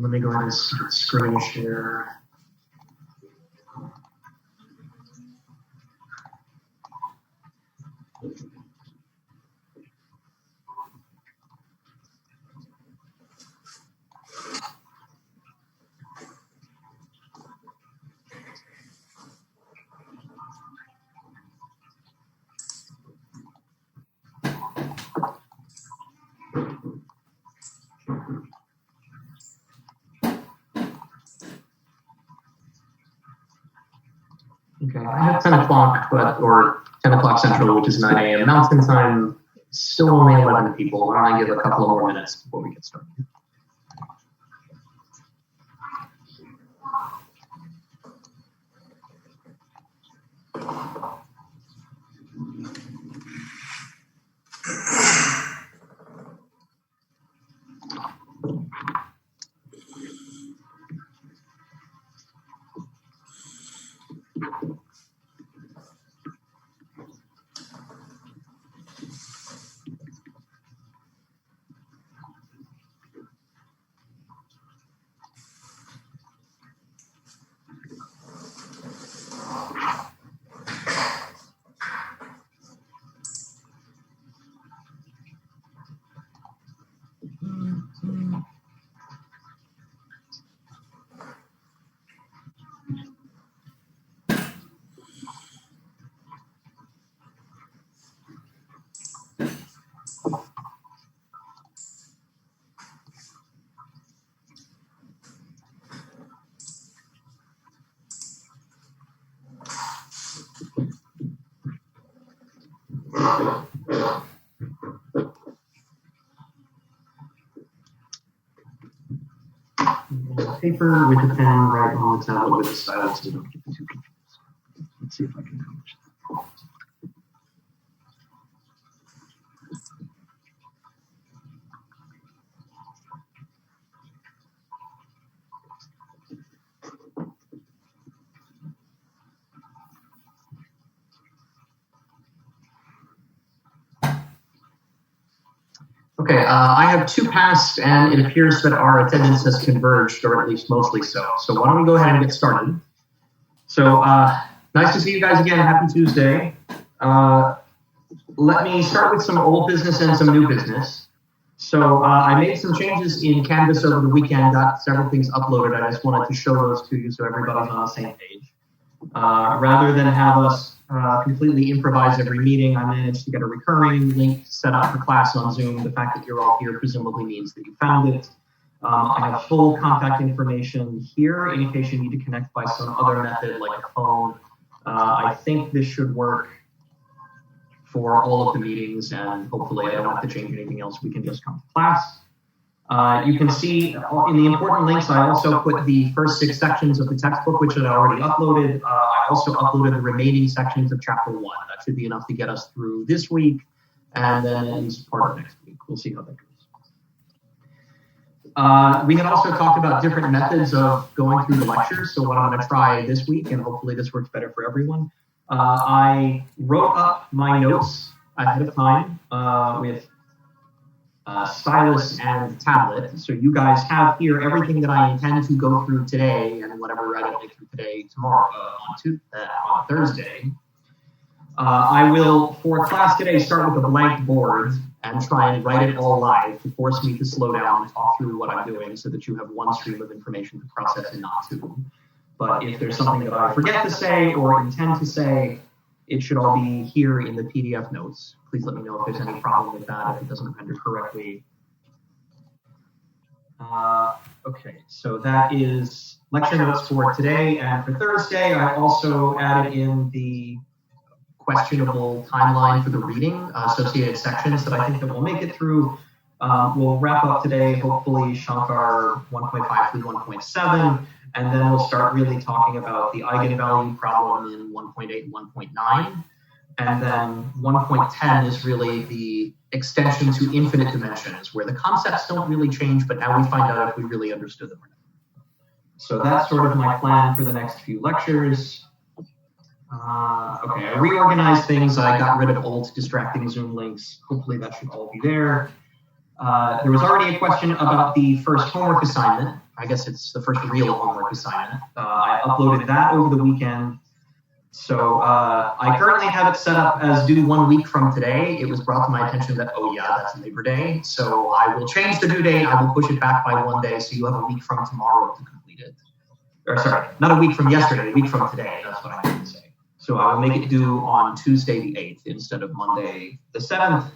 let me go ahead and start screen share. Okay, I have 10 o'clock, or 10 o'clock Central, which is 9 a.m. Mountain Time. Still only 11 people. Why don't I give a couple of more minutes before we get started? Paper with a pen right on the tablet with a stylus so you don't get too confused. Let's see if I can accomplish that. Okay, I have 2 passed, and it appears that our attendance has converged, or at least mostly so. So why don't we go ahead and get started. So nice to see you guys again. Happy Tuesday. Let me start with some old business and some new business. So I made some changes in Canvas over the weekend, got several things uploaded. I just wanted to show those to you so everybody's on the same page. Rather than have us completely improvise every meeting, I managed to get a recurring link set up for class on Zoom. The fact that you're all here presumably means that you found it. I have full contact information here in case you need to connect by some other method like a phone. I think this should work for all of the meetings, and hopefully I don't have to change anything else. We can just come to class. You can see in the important links, I also put the first 6 sections of the textbook, which I already uploaded. I also uploaded the remaining sections of chapter 1. That should be enough to get us through this week, and then at least part of next week. We'll see how that goes. We had also talked about different methods of going through the lectures, so what I'm going to try this week, and hopefully this works better for everyone. I wrote up my notes ahead of time with stylus and tablet. So you guys have here everything that I intend to go through today and whatever I don't get through today tomorrow on Thursday. I will, for class today, start with a blank board and try and write it all live to force me to slow down and talk through what I'm doing so that you have one stream of information to process and not 2. But if there's something that I forget to say or intend to say, it should all be here in the PDF notes. Please let me know if there's any problem with that, if it doesn't render correctly. Okay, so that is lecture notes for today. And for Thursday, I also added in the questionable timeline for the reading, associated sections that I think that we'll make it through. We'll wrap up today, hopefully, Shankar 1.5 through 1.7. And then we'll start really talking about the eigenvalue problem in 1.8 and 1.9. And then 1.10 is really the extension to infinite dimensions, where the concepts don't really change, but now we find out if we really understood them or not. So that's sort of my plan for the next few lectures. Okay, I reorganized things. I got rid of old distracting Zoom links. Hopefully that should all be there. There was already a question about the first homework assignment. I guess it's the first real homework assignment. I uploaded that over the weekend. So I currently have it set up as due 1 week from today. It was brought to my attention that, oh yeah, that's Labor Day. So I will change the due date. I will push it back by 1 day. So you have a week from tomorrow to complete it. Or sorry, not a week from yesterday, a week from today. That's what I meant to say. So I will make it due on Tuesday the 8th instead of Monday the 7th.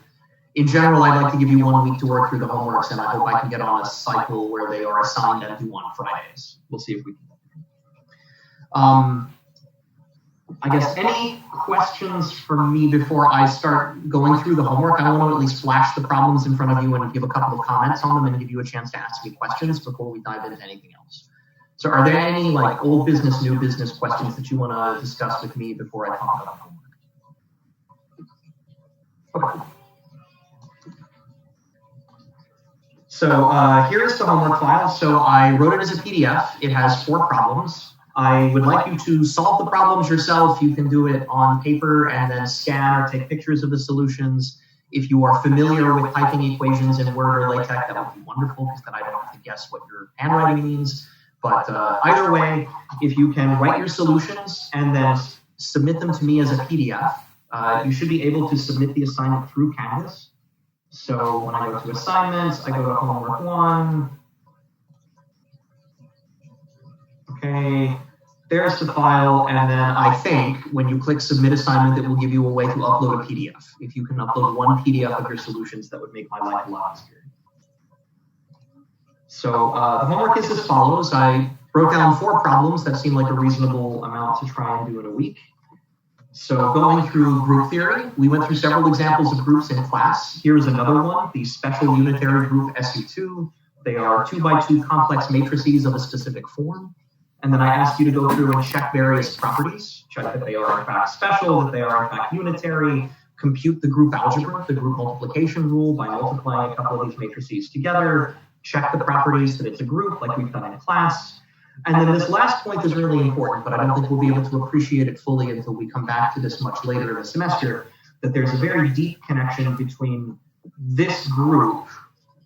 In general, I'd like to give you 1 week to work through the homeworks, and I hope I can get on a cycle where they are assigned and due on Fridays. We'll see if we can. I guess any questions for me before I start going through the homework? I want to at least flash the problems in front of you and give a couple of comments on them and give you a chance to ask me questions before we dive into anything else. So are there any like old business, new business questions that you want to discuss with me before I talk about homework? Okay. So here's the homework file. So I wrote it as a PDF. It has 4 problems. I would like you to solve the problems yourself. You can do it on paper and then scan or take pictures of the solutions. If you are familiar with typing equations in Word or LaTeX, that would be wonderful because then I don't have to guess what your handwriting means. But either way, if you can write your solutions and then submit them to me as a PDF, you should be able to submit the assignment through Canvas. So when I go to assignments, I go to homework 1. Okay, there's the file, and then I think when you click submit assignment, it will give you a way to upload a PDF. If you can upload 1 PDF of your solutions, that would make my life a lot easier. So the homework is as follows. I wrote down 4 problems that seem like a reasonable amount to try and do in a week. So going through group theory, we went through several examples of groups in class. Here's another one, the special unitary group SU2. They are 2x2 complex matrices of a specific form. And then I asked you to go through and check various properties, check that they are in fact special, that they are in fact unitary, compute the group algebra, the group multiplication rule by multiplying a couple of these matrices together, check the properties that it's a group like we've done in class. And then this last point is really important, but I don't think we'll be able to appreciate it fully until we come back to this much later in the semester, that there's a very deep connection between this group,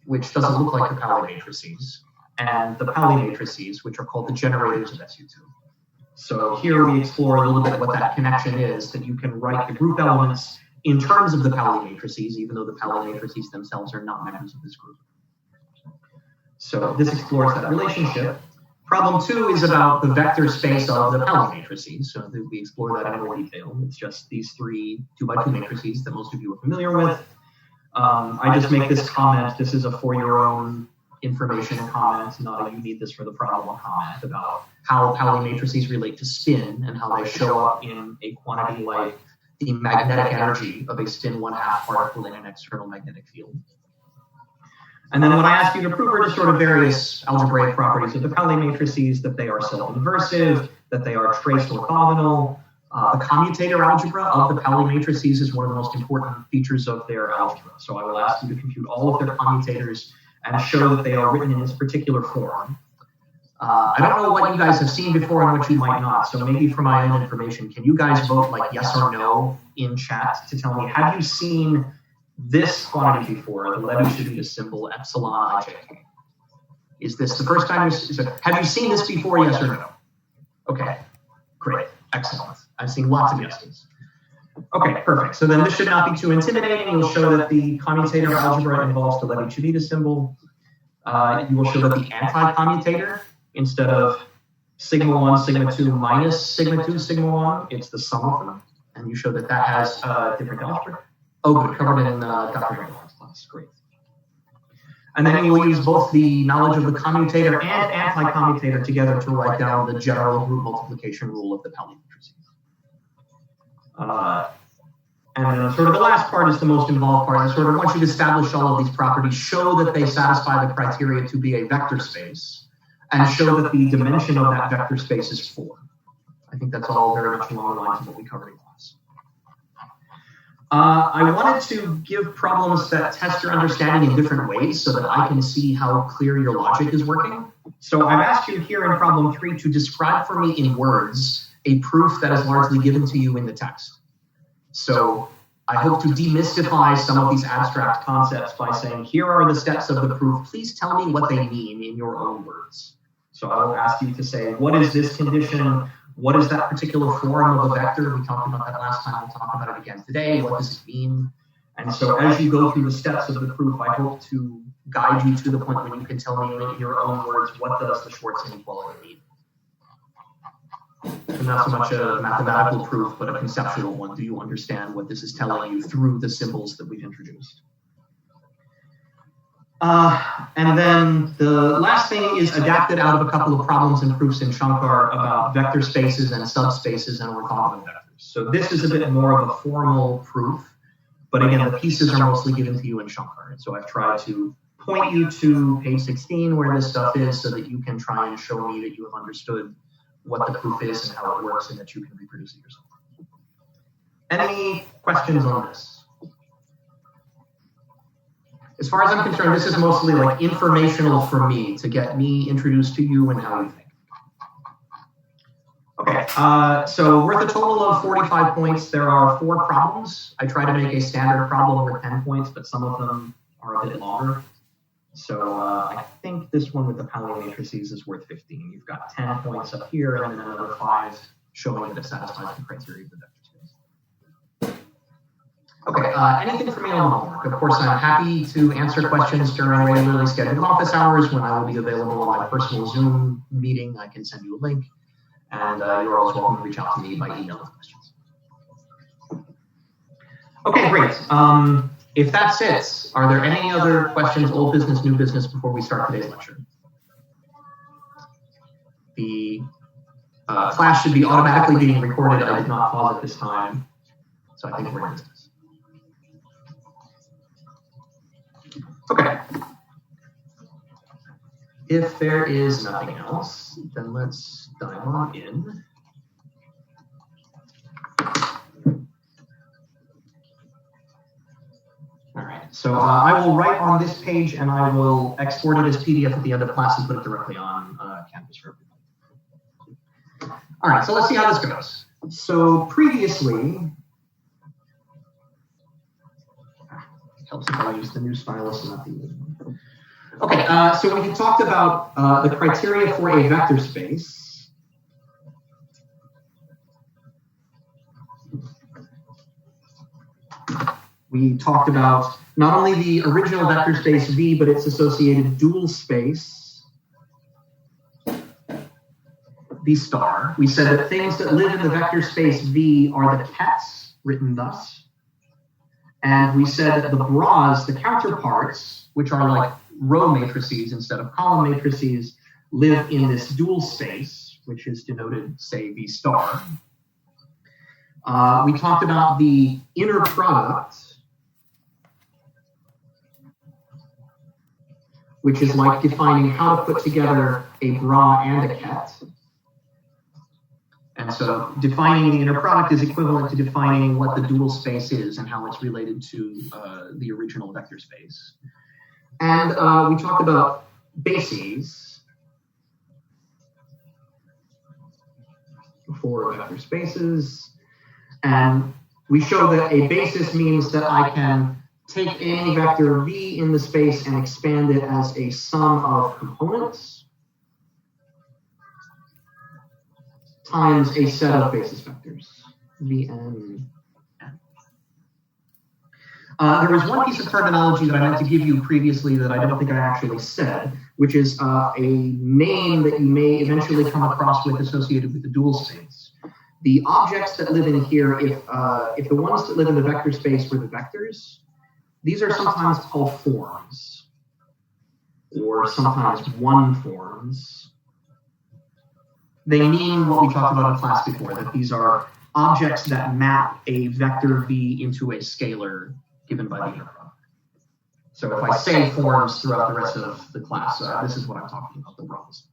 which doesn't look like the Pauli matrices, and the Pauli matrices, which are called the generators of SU2. So here we explore a little bit what that connection is, that you can write the group elements in terms of the Pauli matrices, even though the Pauli matrices themselves are not members of this group. So this explores that relationship. Problem 2 is about the vector space of the Pauli matrices. So we explore that in more detail. It's just these 3 2x2 matrices that most of you are familiar with. I just make this comment. This is a for your own information comment, not a you need this for the problem comment, about how Pauli matrices relate to spin and how they show up in a quantity like the magnetic energy of a spin 1/2 particle in an external magnetic field. And then what I ask you to prove are just sort of various algebraic properties of the Pauli matrices, that they are self-inversive, that they are trace orthogonal. The commutator algebra of the Pauli matrices is one of the most important features of their algebra. So I will ask you to compute all of their commutators and show that they are written in this particular form. I don't know what you guys have seen before and what you might not, so maybe for my own information, can you guys vote like yes or no in chat to tell me, have you seen this quantity before, the Levi-Civita symbol epsilon ij? Is this the first time? Have you seen this before, yes or no? Okay, great, excellent. I've seen lots of yeses. Okay, perfect. So then this should not be too intimidating. You'll show that the commutator algebra involves the Levi-Civita symbol. You will show that the anti-commutator, instead of sigma 1, sigma 2 minus sigma 2, sigma 1, it's the sum of them. And you show that that has different algebra. Oh, good, covered in Dr. Dragon's class. Great. And then you will use both the knowledge of the commutator and anti-commutator together to write down the general group multiplication rule of the Pauli matrices. And then sort of the last part is the most involved part. Is sort of once you've established all of these properties, show that they satisfy the criteria to be a vector space, and show that the dimension of that vector space is 4. I think that's all very much along the lines of what we covered in class. I wanted to give problems that test your understanding in different ways so that I can see how clear your logic is working. So I've asked you here in problem 3 to describe for me in words a proof that is largely given to you in the text. So I hope to demystify some of these abstract concepts by saying, here are the steps of the proof. Please tell me what they mean in your own words. So I will ask you to say, what is this condition? What is that particular form of a vector? We talked about that last time. We'll talk about it again today. What does it mean? And so as you go through the steps of the proof, I hope to guide you to the point where you can tell me in your own words, what does the Schwarz inequality mean? And not so much a mathematical proof, but a conceptual one. Do you understand what this is telling you through the symbols that we've introduced? And then the last thing is adapted out of a couple of problems and proofs in Shankar about vector spaces and subspaces and orthogonal vectors. So this is a bit more of a formal proof, but again, the pieces are mostly given to you in Shankar. And so I've tried to point you to page 16 where this stuff is so that you can try and show me that you have understood what the proof is and how it works and that you can reproduce it yourself. Any questions on this? As far as I'm concerned, this is mostly like informational for me to get me introduced to you and how you think. Okay, so worth a total of 45 points. There are 4 problems. I try to make a standard problem with 10 points, but some of them are a bit longer. So I think this one with the Pauli matrices is worth 15. You've got 10 points up here and then another 5 showing that it satisfies the criteria of the vector space. Okay, anything for me on the homework? Of course, I'm happy to answer questions during regularly scheduled office hours when I will be available on my personal Zoom meeting. I can send you a link, and you're always welcome to reach out to me by email with questions. Okay, great. If that's it, are there any other questions, old business, new business, before we start today's lecture? The class should be automatically being recorded. I did not pause it this time, so I think we're in business. Okay. If there is nothing else, then let's dive on in. All right, so I will write on this page and I will export it as PDF at the end of class and put it directly on Canvas for everybody. All right, so let's see how this goes. So previously, it helps if I use the new stylus and not the old one. Okay, so we talked about the criteria for a vector space. We talked about not only the original vector space V, but its associated dual space, V star. We said that things that live in the vector space V are the kets, written thus. And we said that the bras, the counterparts, which are like row matrices instead of column matrices, live in this dual space, which is denoted, say, V star. We talked about the inner product, which is like defining how to put together a bra and a ket. And so defining the inner product is equivalent to defining what the dual space is and how it's related to the original vector space. And we talked about bases for vector spaces. And we show that a basis means that I can take any vector V in the space and expand it as a sum of components times a set of basis vectors, Vn. There was one piece of terminology that I meant to give you previously that I don't think I actually said, which is a name that you may eventually come across with associated with the dual space. The objects that live in here, if the ones that live in the vector space were the vectors, these are sometimes called forms, or sometimes one forms. They mean what we talked about in class before, that these are objects that map a vector V into a scalar given by the inner product. So if I say forms throughout the rest of the class, this is what I'm talking about, the rows.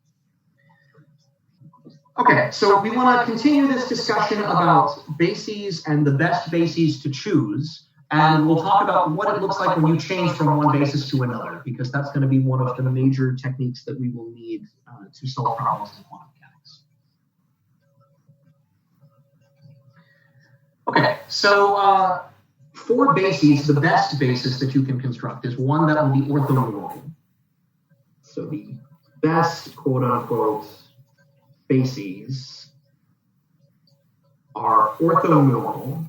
Okay, so we want to continue this discussion about bases and the best bases to choose. And we'll talk about what it looks like when you change from one basis to another, because that's going to be one of the major techniques that we will need to solve problems in quantum mechanics. Okay, so for bases, the best basis that you can construct is one that will be orthonormal. So the best quote-unquote bases are orthonormal,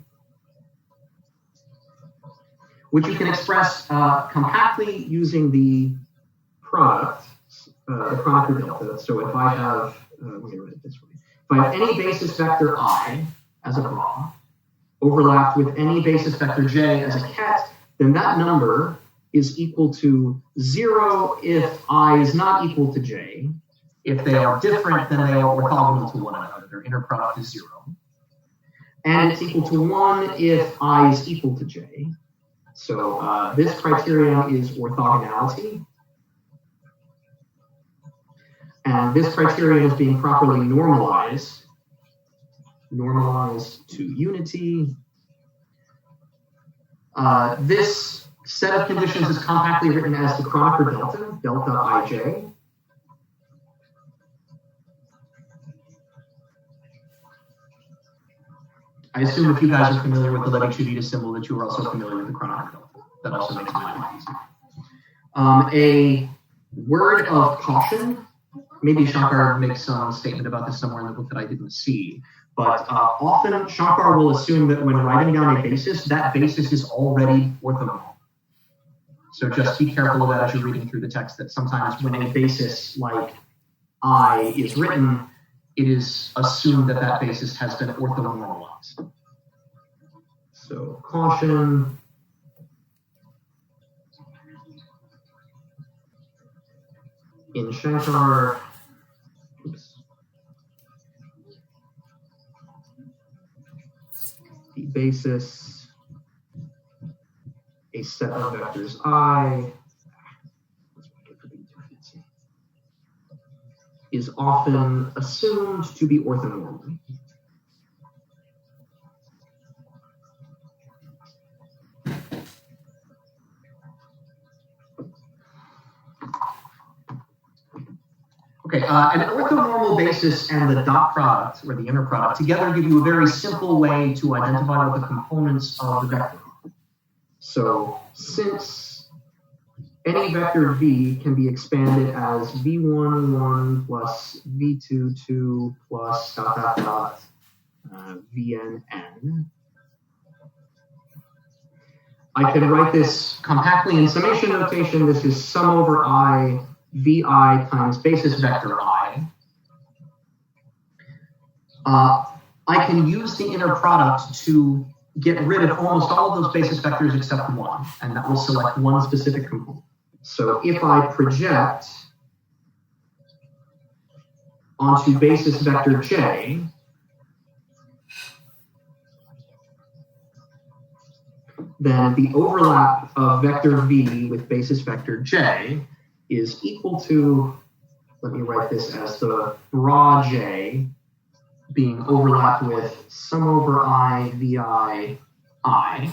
which you can express compactly using the product, the Kronecker delta. So if I have, let me write it this way. If I have any basis vector I as a bra overlapped with any basis vector j as a ket, then that number is equal to 0 if I is not equal to j. If they are different, then they are orthogonal to one another. Their inner product is 0. And it's equal to 1 if I is equal to j. So this criterion is orthogonality. And this criterion is being properly normalized to unity. This set of conditions is compactly written as the Kronecker delta, delta ij. I assume if you guys are familiar with the Levi-Civita symbol that you are also familiar with the Kronecker delta. That also makes my life easier. A word of caution. Maybe Shankar makes some statement about this somewhere in the book that I didn't see. But often Shankar will assume that when writing down a basis, that basis is already orthonormal. So just be careful of that as you're reading through the text, that sometimes when a basis like I is written, it is assumed that that basis has been orthonormalized. So caution. In Shankar, the basis, a set of vectors I, is often assumed to be orthonormal. Okay, an orthonormal basis and the dot product, or the inner product, together give you a very simple way to identify what the components of the vector are. So, since any vector v can be expanded as v11 plus v22 plus dot dot dot vnn, I can write this compactly in summation notation. This is sum over I vi times basis vector I. I can use the inner product to get rid of almost all of those basis vectors except one, and that will select one specific component. So if I project onto basis vector j, then the overlap of vector v with basis vector j is equal to, let me write this as the bra j being overlapped with sum over I vi I.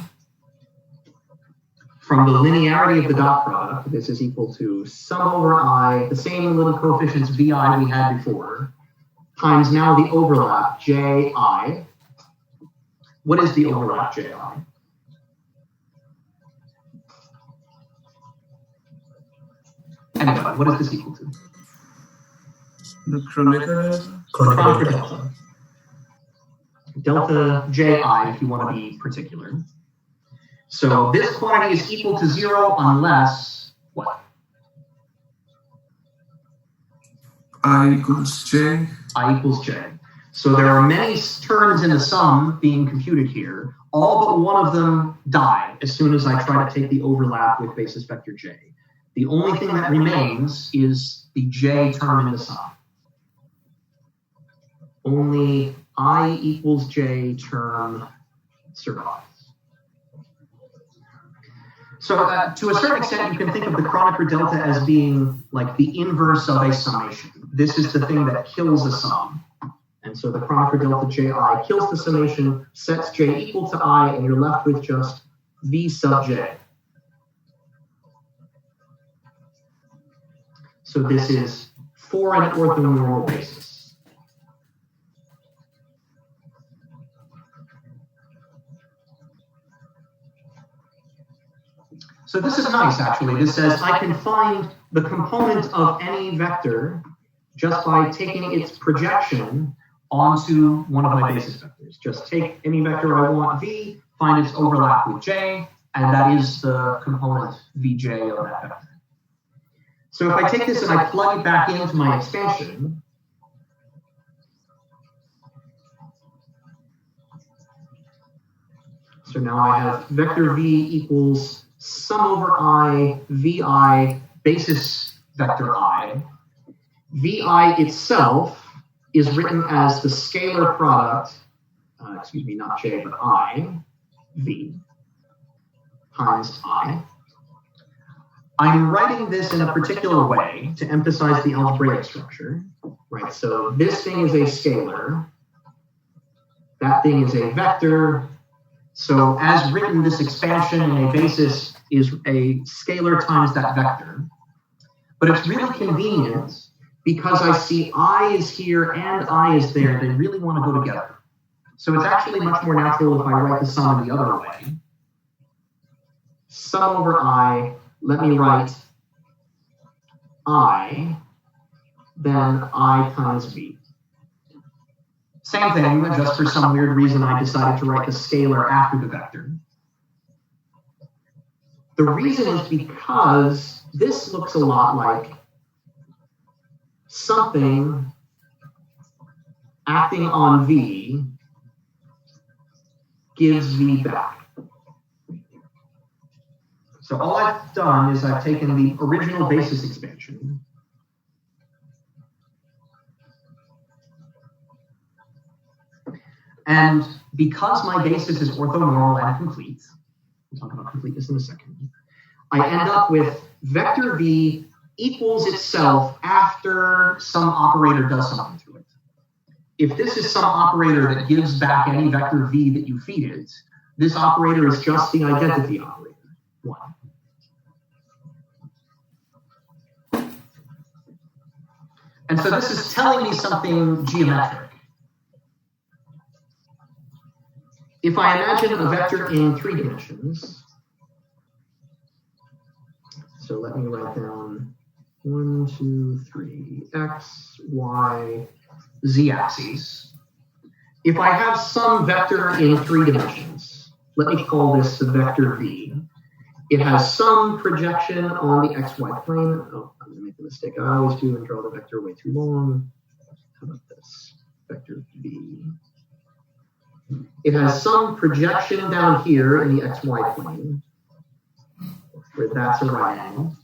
From the linearity of the dot product, this is equal to sum over I, the same little coefficients vi we had before, times now the overlap ji. What is the overlap ji? Anyway, what is this equal to? The Kronecker delta? Kronecker delta. Delta ji, if you want to be particular. So this quantity is equal to 0 unless what? I equals j. I equals j. So there are many terms in the sum being computed here. All but one of them die as soon as I try to take the overlap with basis vector j. The only thing that remains is the j term in the sum. Only I equals j term survives. So to a certain extent, you can think of the Kronecker delta as being like the inverse of a summation. This is the thing that kills a sum. And so the Kronecker delta ji kills the summation, sets j equal to I, and you're left with just v sub j. So this is for an orthonormal basis. So this is nice, actually. This says I can find the component of any vector just by taking its projection onto one of my basis vectors. Just take any vector I want, v, find its overlap with j, and that is the component vj of that vector. So if I take this and I plug it back into my expansion, so now I have vector v equals sum over I, vi, basis vector I. Vi itself is written as the scalar product, excuse me, not j, but I, v, times I. I'm writing this in a particular way to emphasize the algebraic structure, right? So this thing is a scalar, that thing is a vector. So as written, this expansion in a basis is a scalar times that vector. But it's really convenient because I see I is here and I is there. They really want to go together. So it's actually much more natural if I write the sum the other way. Sum over I, let me write I, then I times v. Same thing, just for some weird reason I decided to write the scalar after the vector. The reason is because this looks a lot like something acting on v gives v back. So all I've done is I've taken the original basis expansion and because my basis is orthonormal and complete, we'll talk about completeness in a second, I end up with vector v equals itself after some operator does something to it. If this is some operator that gives back any vector v that you feed it, this operator is just the identity operator, 1. And so this is telling me something geometric. If I imagine a vector in 3 dimensions, so let me write down 1, 2, 3, x, y, z axes. If I have some vector in 3 dimensions, let me call this the vector v. It has some projection on the xy plane. Oh, I'm going to make a mistake I always do and draw the vector way too long. How about this? Vector v. It has some projection down here in the xy plane, where that's a right angle.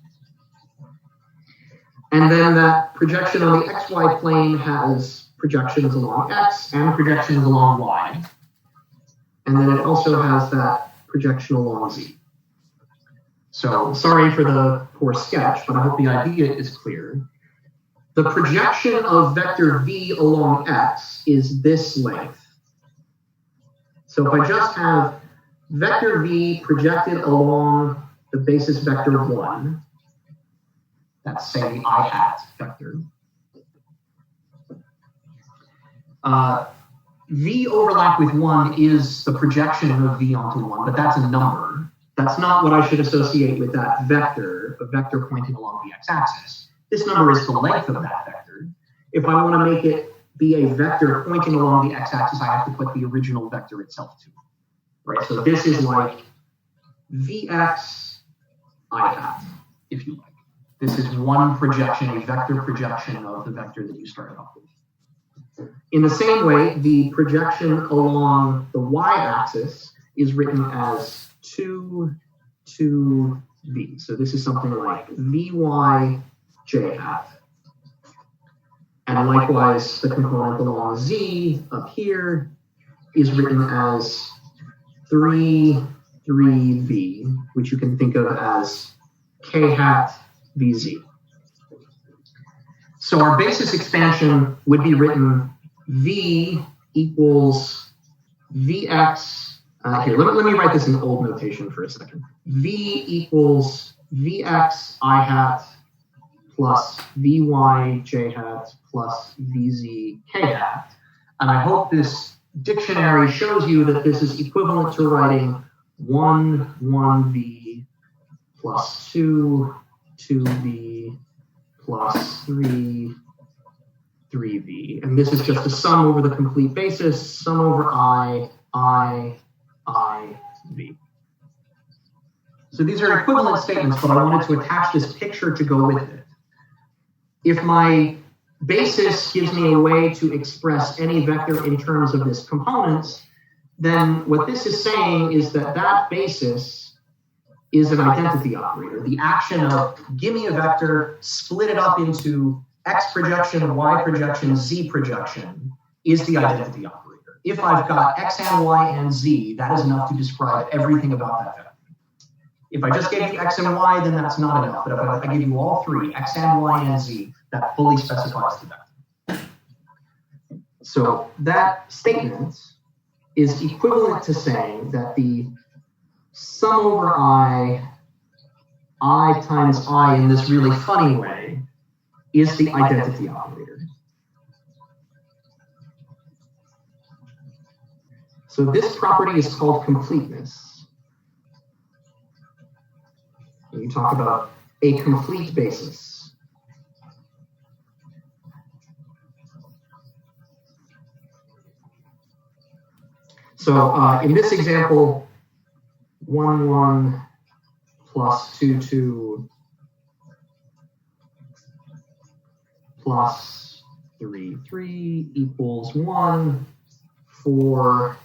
And then that projection on the xy plane has projections along x and projections along y. And then it also has that projection along z. So sorry for the poor sketch, but I hope the idea is clear. The projection of vector v along x is this length. So if I just have vector v projected along the basis vector 1, that's say the I hat vector, v overlap with 1 is the projection of v onto 1, but that's a number. That's not what I should associate with that vector, a vector pointing along the x-axis. This number is the length of that vector. If I want to make it be a vector pointing along the x-axis, I have to put the original vector itself to it, right? So this is like vx I hat, if you like. This is one projection, a vector projection of the vector that you started off with. In the same way, the projection along the y-axis is written as 2 to v. So this is something like vy j hat. And likewise, the component along z up here is written as 3 v, which you can think of as k hat vz. So our basis expansion would be written v equals vx. Here, let me write this in old notation for a second. V equals vx I hat plus vy j hat plus vz k hat. And I hope this dictionary shows you that this is equivalent to writing 1, 1v plus 2, 2v, plus 3, 3v. And this is just a sum over the complete basis, sum over I, v. So these are equivalent statements, but I wanted to attach this picture to go with it. If my basis gives me a way to express any vector in terms of this components, then what this is saying is that that basis is an identity operator. The action of give me a vector, split it up into x projection, y projection, z projection is the identity operator. If I've got x and y and z, that is enough to describe everything about that vector. If I just gave you x and y, then that's not enough. But if I give you all three, x and y and z, that fully specifies the vector. So that statement is equivalent to saying that the sum over I times I in this really funny way is the identity operator. So this property is called completeness. When you talk about a complete basis. So in this example, 1, 1 plus 2, 2 plus 3, 3 equals 1, 4,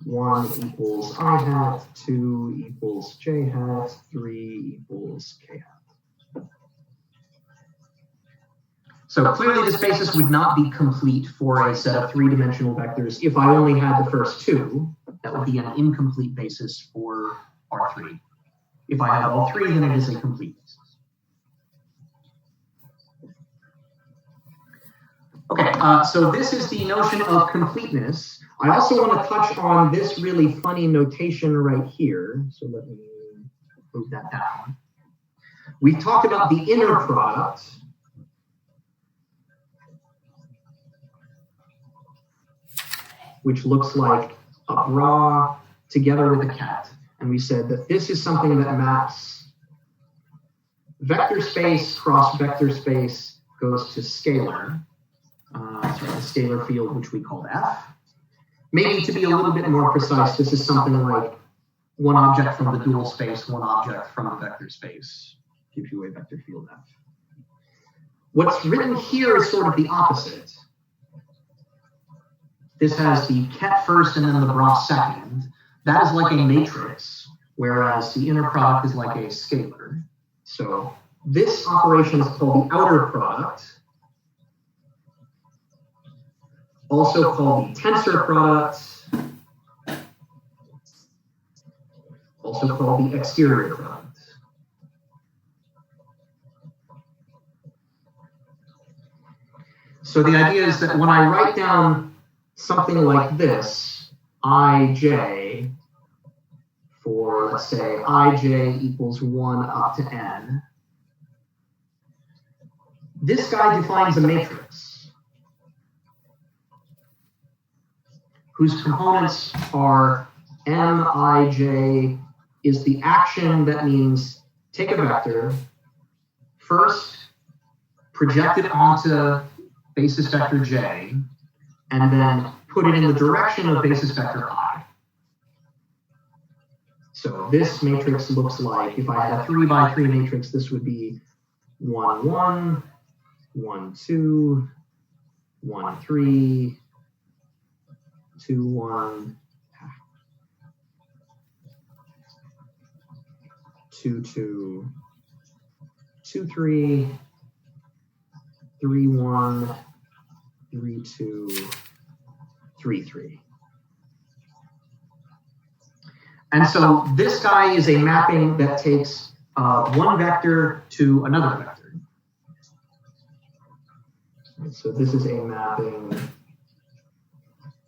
1 equals I hat, 2 equals J hat, 3 equals K hat. So clearly this basis would not be complete for a set of three-dimensional vectors if I only had the first two. That would be an incomplete basis for R3. If I have all three, then it is a complete basis. Okay, so this is the notion of completeness. I also want to touch on this really funny notation right here. So let me move that down. We talked about the inner product. Which looks like a bra together with a cat. And we said that this is something that maps vector space cross vector space goes to scalar. The scalar field, which we called F. Maybe to be a little bit more precise, this is something like one object from the dual space, one object from the vector space, gives you a vector field F. What's written here is sort of the opposite. This has the ket first and then the bra second. That is like a matrix, whereas the inner product is like a scalar. So this operation is called the outer product. Also called the tensor product, also called the exterior product. So the idea is that when I write down something like this, ij, for let's say ij equals 1 up to n, this guy defines a matrix whose components are mij is the action that means take a vector, first project it onto basis vector j, and then put it in the direction of basis vector I. So this matrix looks like, if I had a 3 by 3 matrix, this would be 1, 1, 1, 2, 1, 3, 2, 1, 2, 2, 2, 3, 3, 1, 3, 2, 3, 3. And so this guy is a mapping that takes one vector to another vector. So this is a mapping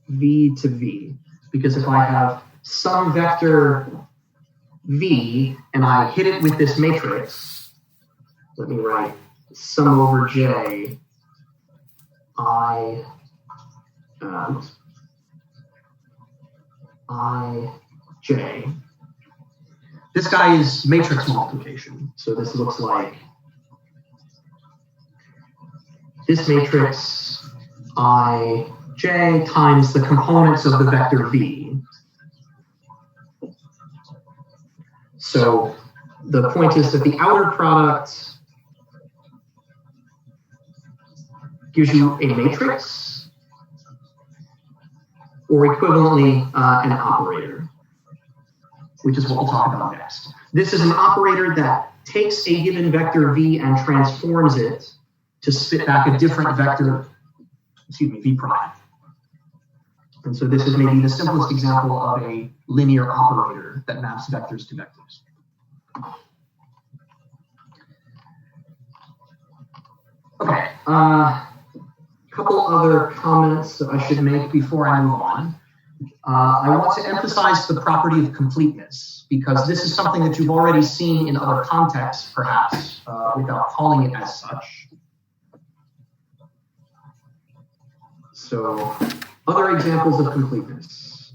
V to V, because if I have some vector V and I hit it with this matrix, let me write sum over J, I J. This guy is matrix multiplication. So this looks like this matrix ij times the components of the vector v. So the point is that the outer product gives you a matrix, or equivalently an operator, which is what we'll talk about next. This is an operator that takes a given vector v and transforms it to spit back a different vector, v prime. And so this is maybe the simplest example of a linear operator that maps vectors to vectors. Okay, couple other comments that I should make before I move on. I want to emphasize the property of completeness, because this is something that you've already seen in other contexts, perhaps, without calling it as such. So, other examples of completeness.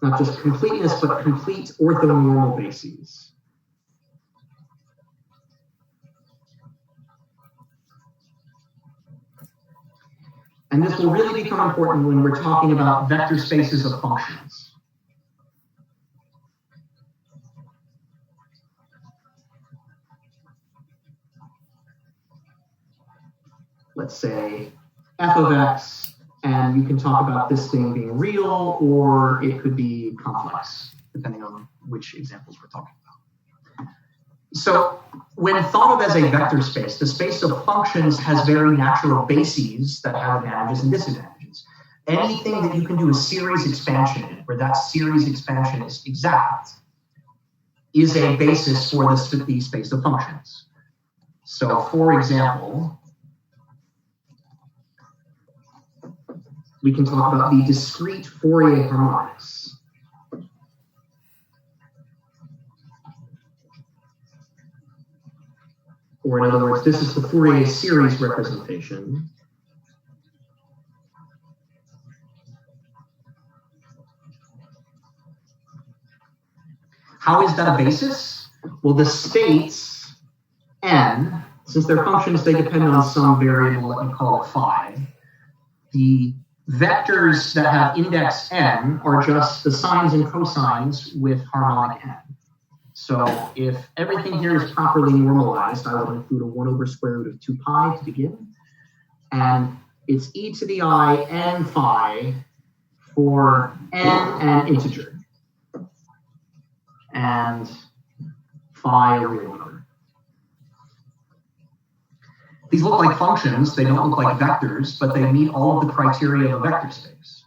Not just completeness, but complete orthonormal bases. And this will really become important when we're talking about vector spaces of functions. Let's say f of x, and you can talk about this thing being real, or it could be complex, depending on which examples we're talking about. So when thought of as a vector space, the space of functions has very natural bases that have advantages and disadvantages. Anything that you can do a series expansion in, where that series expansion is exact, is a basis for the space of functions. So for example, we can talk about the discrete Fourier harmonics. Or in other words, this is the Fourier series representation. How is that a basis? Well, the states n, since they're functions, they depend on some variable, let me call it phi. The vectors that have index n are just the sines and cosines with harmonic n. So if everything here is properly normalized, I would include a 1 over square root of 2 pi to begin. And it's e to the I n phi for n and integer. And phi a real number. These look like functions, they don't look like vectors, but they meet all of the criteria of a vector space.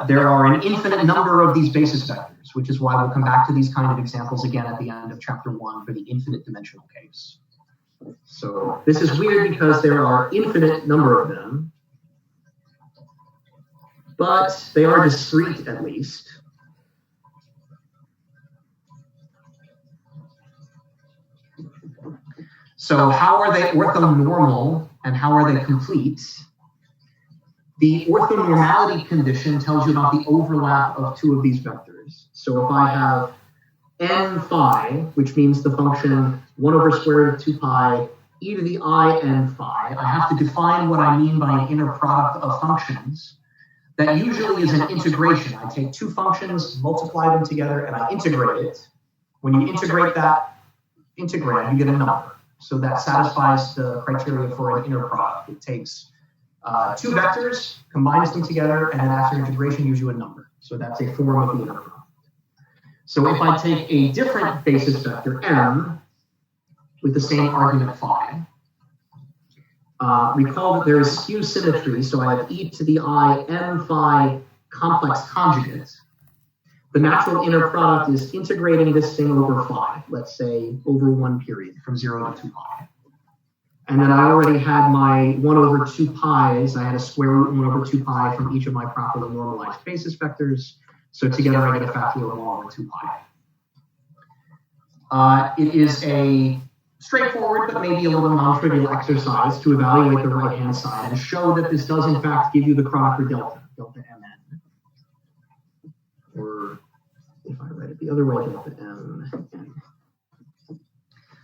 There are an infinite number of these basis vectors, which is why we'll come back to these kind of examples again at the end of chapter 1 for the infinite dimensional case. So this is weird because there are infinite number of them, but they are discrete at least. So how are they orthonormal and how are they complete? The orthonormality condition tells you about the overlap of two of these vectors. So if I have n phi, which means the function 1 over square root of 2 pi e to the I n phi, I have to define what I mean by an inner product of functions. That usually is an integration. I take two functions, multiply them together, and I integrate it. When you integrate that integrand, you get a number. So that satisfies the criteria for an inner product. It takes two vectors, combines them together, and then after integration gives you a number. So that's a form of the inner product. So if I take a different basis vector m with the same argument phi, recall that there is skew symmetry, so I have e to the I m phi complex conjugate. The natural inner product is integrating this thing over phi, let's say over one period from 0 to 2 pi. And then I already had my 1 over 2 pi's. I had a square root 1 over 2 pi from each of my properly normalized basis vectors. So together I get a factor of 1 over 2 pi. It is a straightforward but maybe a little non-trivial exercise to evaluate the right-hand side and show that this does in fact give you the Kronecker delta, delta mn. or if I write it the other way, delta m n.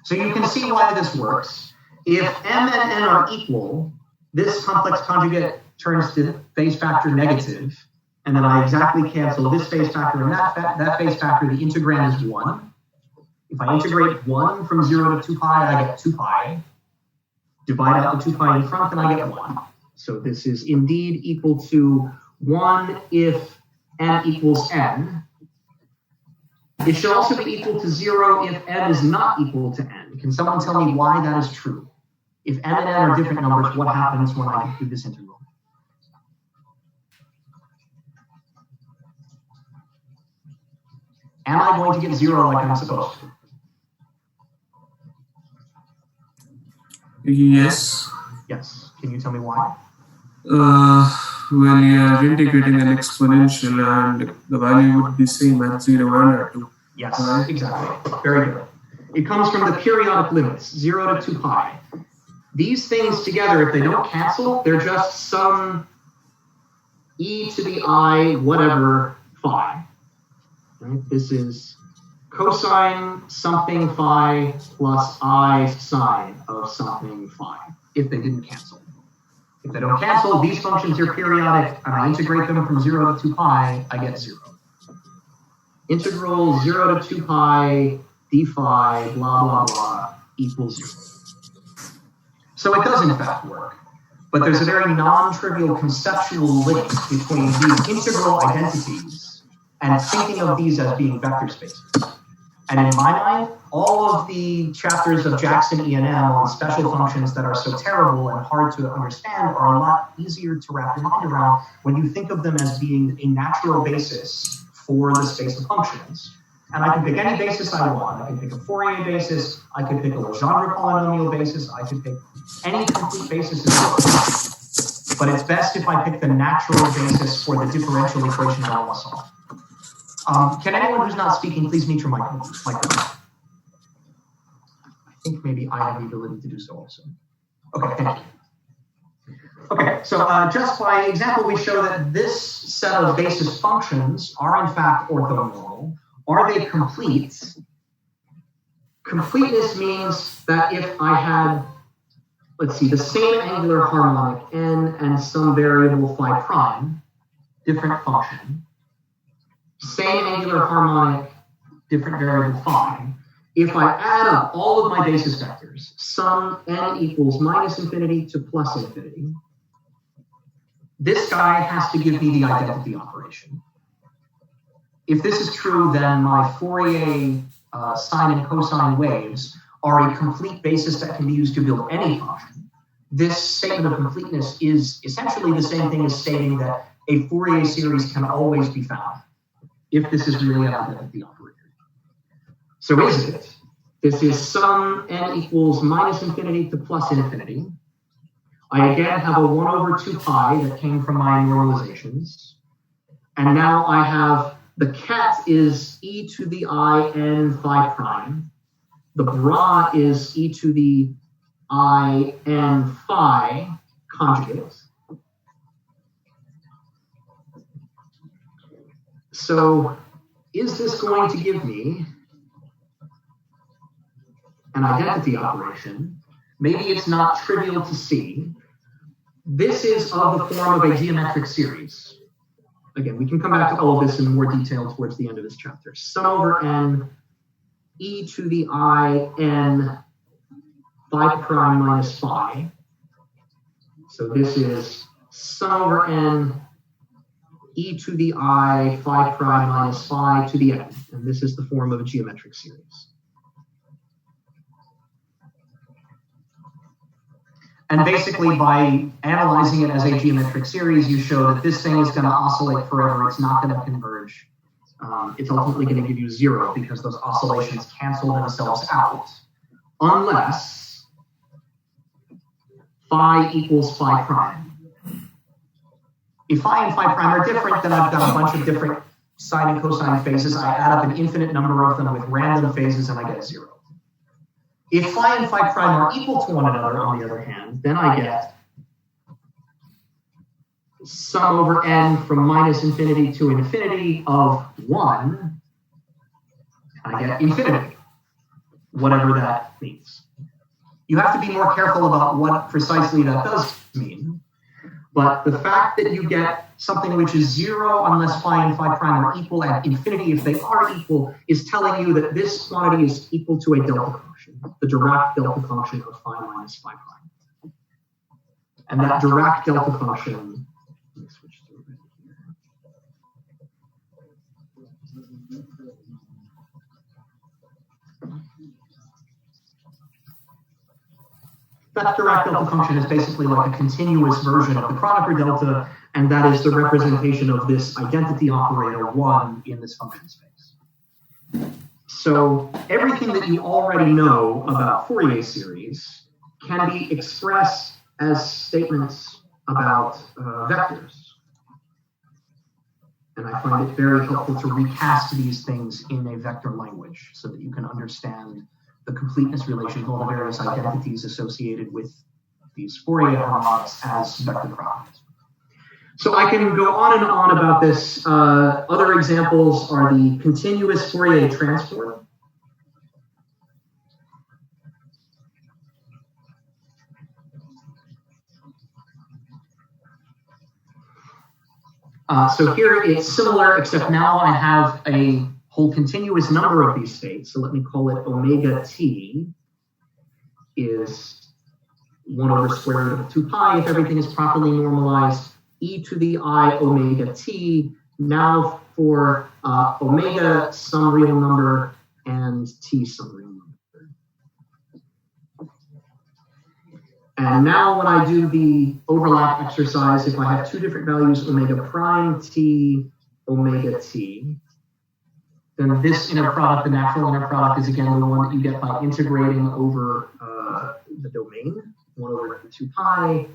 So you can see why this works. If m and n are equal, this complex conjugate turns to phase factor negative, and then I exactly cancel this phase factor and that phase factor. The integrand is 1. If I integrate 1 from 0 to 2 pi, I get 2 pi. Divide out the 2 pi in front, and I get 1. So this is indeed equal to 1 if n equals n. It should also be equal to 0 if n is not equal to n. Can someone tell me why that is true? If m and n are different numbers, what happens when I do this integral? Am I going to get 0 like I'm supposed to? Yes. Yes. Can you tell me why? When you are integrating an exponential and the value would be same at 0, 1, or 2. Yes, exactly. Very good. It comes from the periodic limits, 0 to 2 pi. These things together, if they don't cancel, they're just some e to the I whatever phi. Right? This is cosine something phi plus I sine of something phi, if they didn't cancel. If they don't cancel, these functions are periodic, and I integrate them from 0 to 2 pi, I get 0. Integral 0 to 2 pi d phi blah, blah, blah equals 0. So it does in fact work, but there's a very non-trivial conceptual link between these integral identities and thinking of these as being vector spaces. And in my mind, all of the chapters of Jackson E&M on special functions that are so terrible and hard to understand are a lot easier to wrap your mind around when you think of them as being a natural basis for the space of functions. And I can pick any basis I want. I can pick a Fourier basis, I could pick a Legendre polynomial basis, I could pick any complete basis as well. But it's best if I pick the natural basis for the differential equation I want to solve. Can anyone who's not speaking please mute your microphone? I think maybe I have the ability to do so also. Okay, thank you. Okay, so just by example, we show that this set of basis functions are in fact orthonormal. Are they complete? Completeness means that if I had, let's see, the same angular harmonic n and some variable phi prime, different function, same angular harmonic, different variable phi. If I add up all of my basis vectors, sum n equals minus infinity to plus infinity, this guy has to give me the identity operation. If this is true, then my Fourier sine and cosine waves are a complete basis that can be used to build any function. This statement of completeness is essentially the same thing as stating that a Fourier series can always be found, if this is really an identity operator. So is it? This is sum n equals minus infinity to plus infinity. I again have a 1 over 2 pi that came from my normalizations. And now I have the ket is e to the I n phi prime. The bra is e to the I n phi conjugate. So is this going to give me an identity operation? Maybe it's not trivial to see. This is of the form of a geometric series. Again, we can come back to all of this in more detail towards the end of this chapter. Sum over n e to the I n phi prime minus phi. So this is sum over n e to the I phi prime minus phi to the n. And this is the form of a geometric series. And basically, by analyzing it as a geometric series, you show that this thing is going to oscillate forever. It's not going to converge. It's ultimately going to give you 0 because those oscillations cancel themselves out, unless phi equals phi prime. If phi and phi prime are different, then I've got a bunch of different sine and cosine phases. I add up an infinite number of them with random phases, and I get 0. If phi and phi prime are equal to one another, on the other hand, then I get sum over n from minus infinity to infinity of 1, I get infinity, whatever that means. You have to be more careful about what precisely that does mean. But the fact that you get something which is 0 unless phi and phi prime are equal and infinity if they are equal is telling you that this quantity is equal to a delta function, the Dirac delta function of phi minus phi prime. And that Dirac delta function, let me switch to it here. That Dirac delta function is basically like a continuous version of the Kronecker delta, and that is the representation of this identity operator 1 in this function space. So everything that you already know about Fourier series can be expressed as statements about vectors. And I find it very helpful to recast these things in a vector language so that you can understand the completeness relation of all the various identities associated with these Fourier harmonics as vector properties. So I can go on and on about this. Other examples are the continuous Fourier transform. So here it's similar, except now I have a whole continuous number of these states. So let me call it omega t is 1 over square root of 2 pi if everything is properly normalized, e to the I omega t, now for omega some real number and t some real number. And now when I do the overlap exercise, if I have two different values, omega prime t, omega t, then this inner product, the natural inner product, is again the one that you get by integrating over the domain, 1 over 2 pi,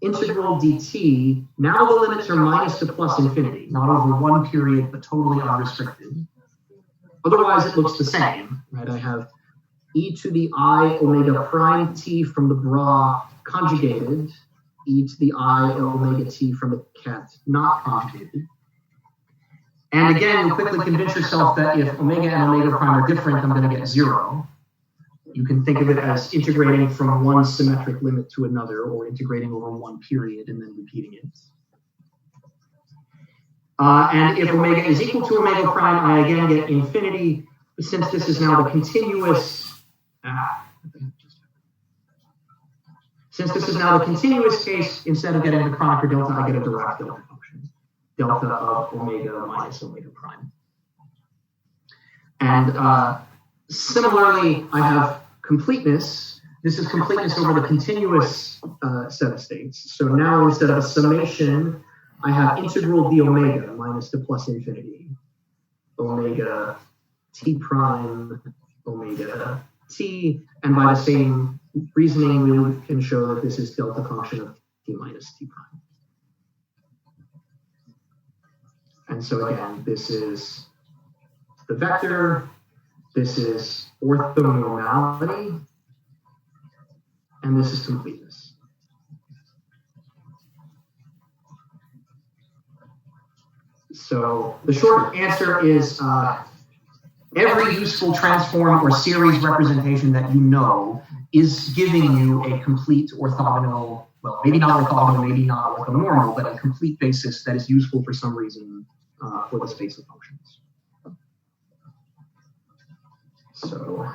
integral dt. Now the limits are minus to plus infinity, not over one period, but totally unrestricted. Otherwise, it looks the same, right? I have e to the I omega prime t from the bra conjugated, e to the I omega t from the cat not conjugated. And again, you'll quickly convince yourself that if omega and omega prime are different, I'm going to get 0. You can think of it as integrating from one symmetric limit to another, or integrating over one period and then repeating it. And if omega is equal to omega prime, I again get infinity. But since this is now the continuous, case, instead of getting the Kronecker delta, I get a Dirac delta function, delta of omega minus omega prime. And similarly, I have completeness. This is completeness over the continuous set of states. So now instead of a summation, I have integral d omega minus to plus infinity, omega t prime, omega t, and by the same reasoning, we can show that this is delta function of t minus t prime. And so again, this is the vector, this is orthonormality, and this is completeness. So the short answer is every useful transform or series representation that you know is giving you a complete orthogonal, well, maybe not orthogonal, maybe not orthonormal, but a complete basis that is useful for some reason for the space of functions. So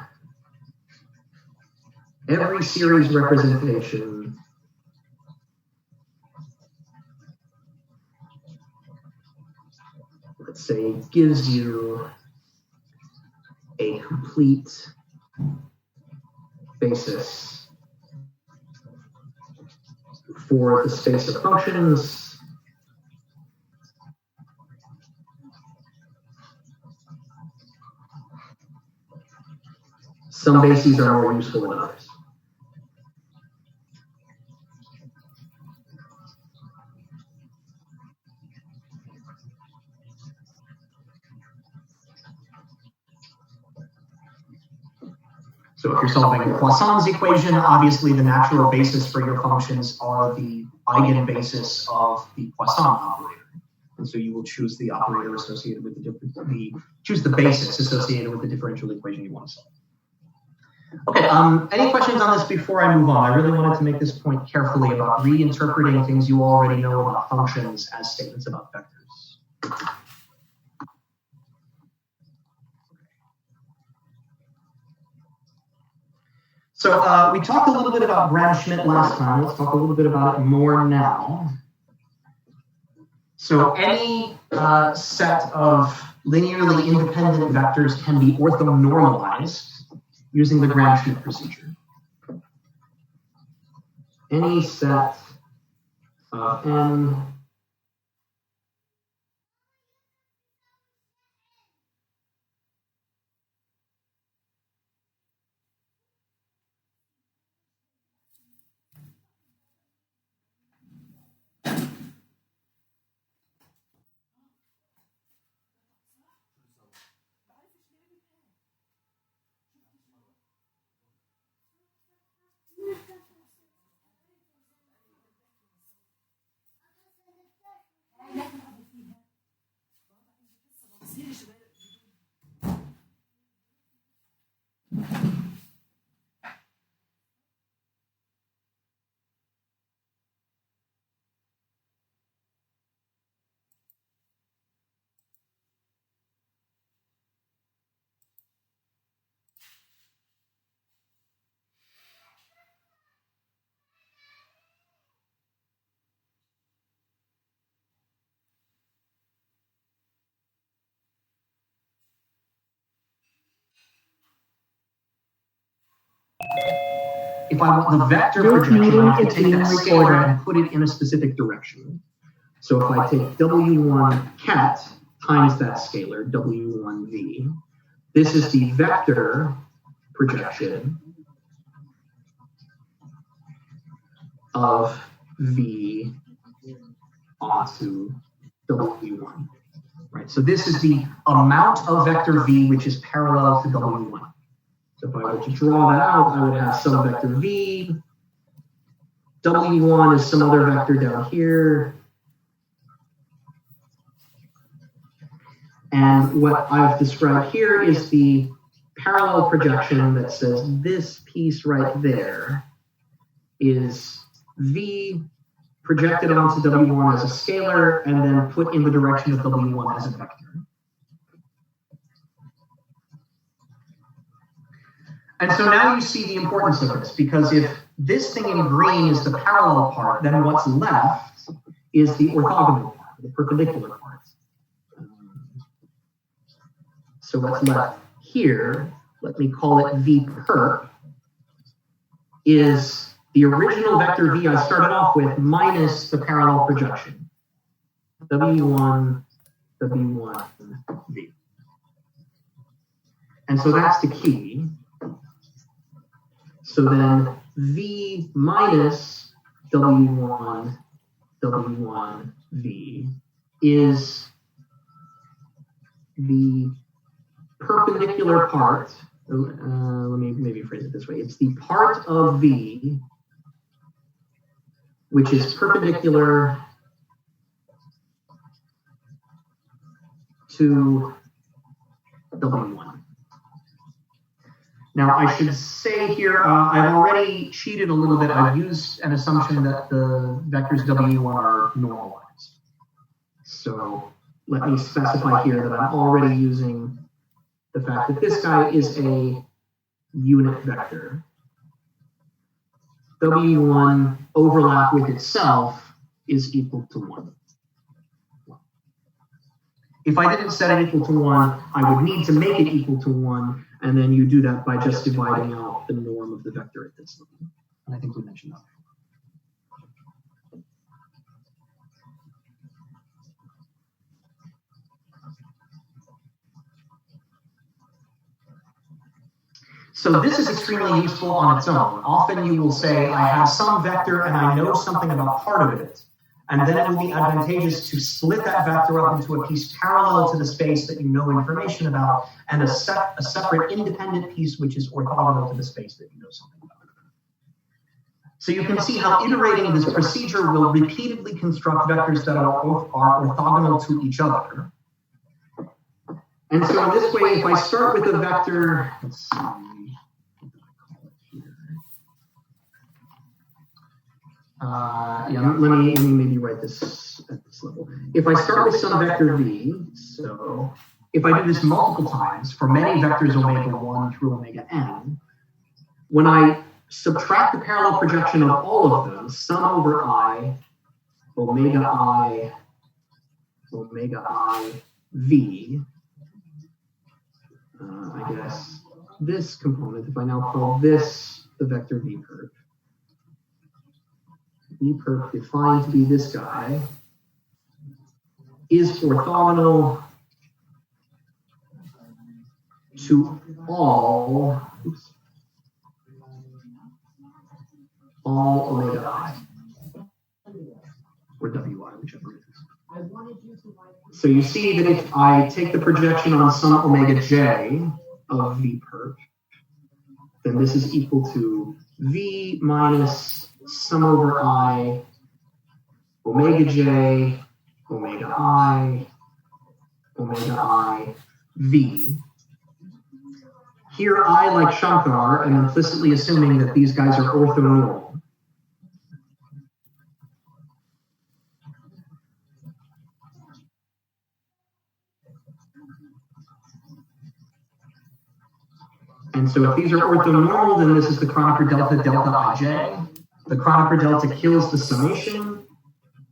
every series representation let's say gives you a complete basis for the space of functions. Some bases are more useful than others. So if you're solving Poisson's equation, obviously the natural basis for your functions are the eigenbasis of the Poisson operator. And so you will choose the operator associated with choose the basis associated with the differential equation you want to solve. Okay, any questions on this before I move on? I really wanted to make this point carefully about reinterpreting things you already know about functions as statements about vectors. So we talked a little bit about Gram-Schmidt last time. Let's talk a little bit about it more now. So any set of linearly independent vectors can be orthonormalized using the Gram-Schmidt procedure. Any set of n if I want the vector projection, I have to take that scalar and put it in a specific direction. So if I take W1 cat times that scalar, W1V, this is the vector projection of V onto W1. Right? So this is the amount of vector V which is parallel to W1. So if I were to draw that out, I would have some vector V. W1 is some other vector down here. And what I've described here is the parallel projection that says this piece right there is V projected onto W1 as a scalar and then put in the direction of W1 as a vector. And so now you see the importance of this, because if this thing in green is the parallel part, then what's left is the orthogonal part, the perpendicular part. So what's left here, let me call it V perp, is the original vector V I started off with minus the parallel projection. W1, W1, V. And so that's the key. So then V minus W1, W1, V is the perpendicular part. Let me maybe phrase it this way. It's the part of V which is perpendicular to W1. Now, I should say here, I've already cheated a little bit. I've used an assumption that the vectors W1 are normalized. So let me specify here that I'm already using the fact that this guy is a unit vector. W1 overlap with itself is equal to 1. If I didn't set it equal to 1, I would need to make it equal to 1, and then you do that by just dividing out the norm of the vector at this level. And I think we mentioned that. So this is extremely useful on its own. Often you will say, I have some vector and I know something about part of it. And then it will be advantageous to split that vector up into a piece parallel to the space that you know information about, and a separate independent piece which is orthogonal to the space that you know something about. So you can see how iterating this procedure will repeatedly construct vectors that are orthogonal to each other. And so in this way, if I start with a vector, let's see, let me maybe write this at this level. If I start with some vector v, so if I do this multiple times for many vectors omega 1 through omega n, when I subtract the parallel projection of all of them, sum over I, omega I v, I guess this component, if I now call this the vector v perp defined to be this guy, is orthogonal to all omega I, or wi, whichever it is. So you see that if I take the projection on some omega j of v perp, then this is equal to v minus sum over I, omega j, omega I, v. Here I, like Shankar, am implicitly assuming that these guys are orthonormal. And so if these are orthonormal, then this is the Kronecker delta ij. The Kronecker delta kills the summation,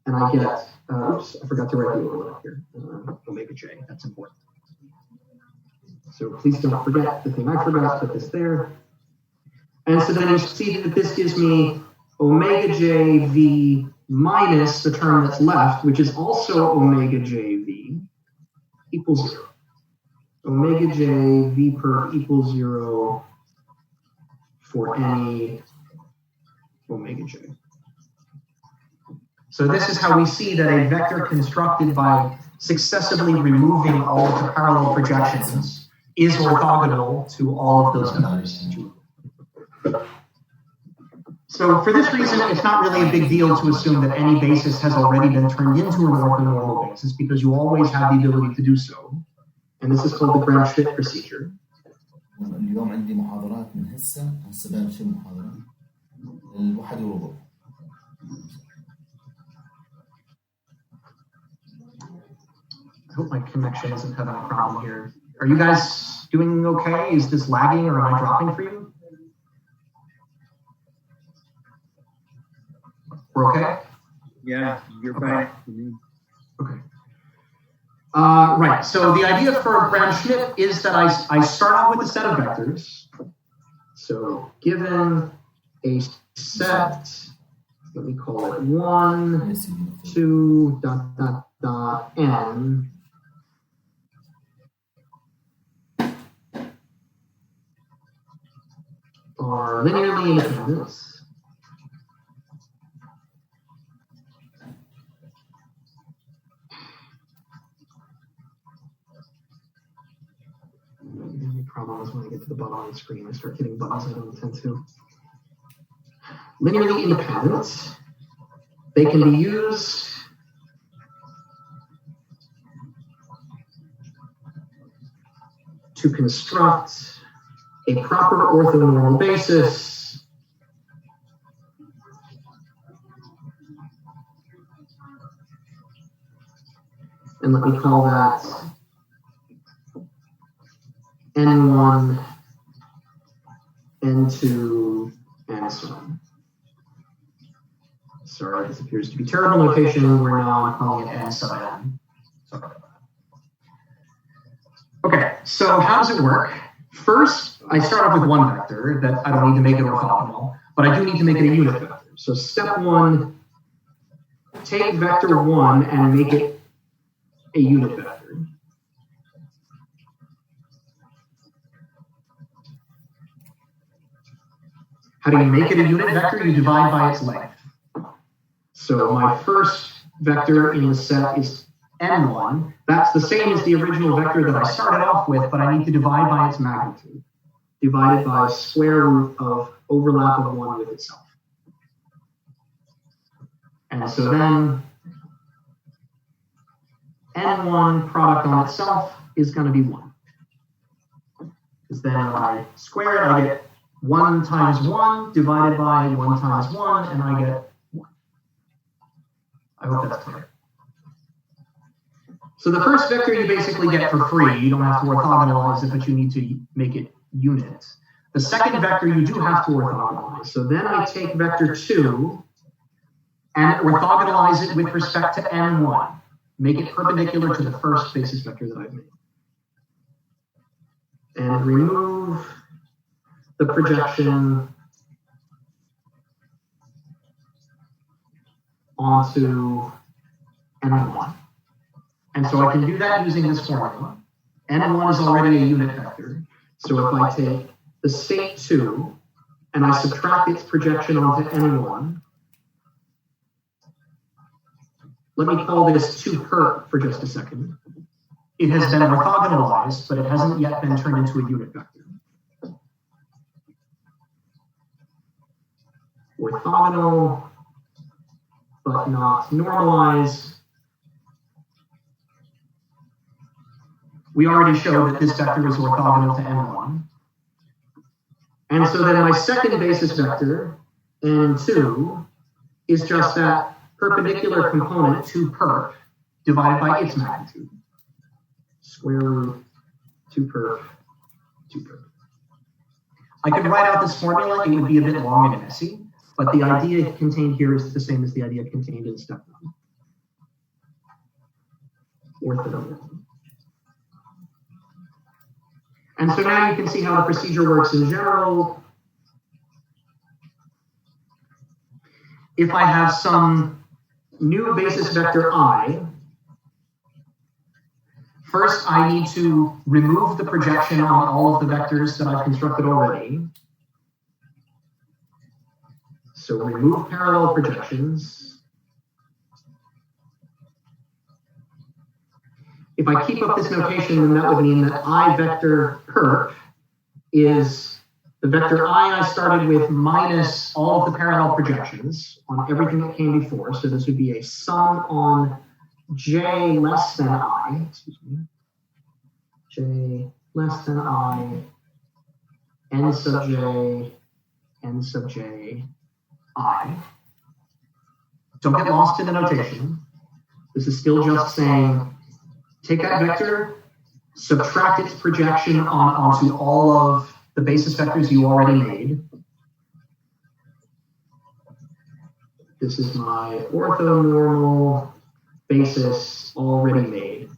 and I get, oops, I forgot to write the overlap here, omega j, that's important. So please don't forget the thing I forgot, put this there. And so then you see that this gives me omega j v minus the term that's left, which is also omega j v, equals 0. Omega j v perp equals 0 for any omega j. So this is how we see that a vector constructed by successively removing all of the parallel projections is orthogonal to all of those vectors. So for this reason, it's not really a big deal to assume that any basis has already been turned into an orthonormal basis, because you always have the ability to do so. And this is called the Gram-Schmidt procedure. اليوم عندي محاضرات من هسه بلش المحاضرة 1:15. I hope my connection isn't having a problem here. Are you guys doing okay? Is this lagging or am I dropping for you? We're okay? Yeah, you're fine. Okay. Right, so the idea for Gram-Schmidt is that I start off with a set of vectors. So given a set, let me call it 1, 2, ... n, are linearly independent. The problem is when I get to the bottom of the screen, I start hitting buttons I don't intend to. Linearly independent. They can be used to construct a proper orthonormal basis and let me call that N1, N2, and so on. Sorry, this appears to be terrible notation. We're now calling it N sub N. Okay, so how does it work? First, I start off with one vector that I don't need to make it orthogonal, but I do need to make it a unit vector. So step 1, take vector 1 and make it a unit vector. How do you make it a unit vector? You divide by its length. So my first vector in the set is n1. That's the same as the original vector that I started off with, but I need to divide by its magnitude, divided by square root of overlap of 1 with itself. And so then n1 product on itself is going to be 1. Because then when I square it, I get 1 times 1 divided by 1 times 1, and I get 1. I hope that's clear. So the first vector you basically get for free. You don't have to orthogonalize it, but you need to make it units. The second vector you do have to orthogonalize. So then I take vector 2 and orthogonalize it with respect to n1. Make it perpendicular to the first basis vector that I've made. And remove the projection onto n1. And so I can do that using this formula. n1 is already a unit vector. So if I take the state 2 and I subtract its projection onto n1, let me call this 2 perp for just a second. It has been orthogonalized, but it hasn't yet been turned into a unit vector. Orthogonal, but not normalized. We already showed that this vector is orthogonal to n1. And so then my second basis vector, n2, is just that perpendicular component, 2 perp, divided by its magnitude. Square root 2 perp, 2 perp. I could write out this formula. It would be a bit long and messy, but the idea contained here is the same as the idea contained in step 1. Orthogonal. And so now you can see how the procedure works in general. If I have some new basis vector I, first I need to remove the projection on all of the vectors that I've constructed already. So remove parallel projections. If I keep up this notation, then that would mean that I vector perp is the vector I started with minus all of the parallel projections on everything that came before. So this would be a sum on j less than I, j less than I, n sub j, n sub j, I. Don't get lost in the notation. This is still just saying, take that vector, subtract its projection onto all of the basis vectors you already made. This is my orthonormal basis already made.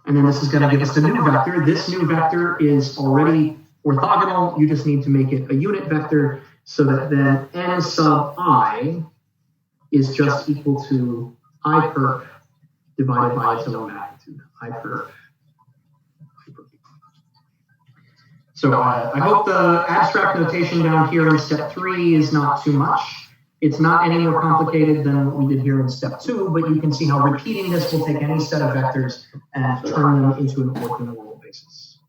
And then this is going to give us the new vector. This new vector is already orthogonal. You just need to make it a unit vector so that then n sub I is just equal to I perp divided by its own magnitude, I perp. So I hope the abstract notation down here in step 3 is not too much. It's not any more complicated than what we did here in step 2, but you can see how repeating this will take any set of vectors and turn them into an orthonormal basis.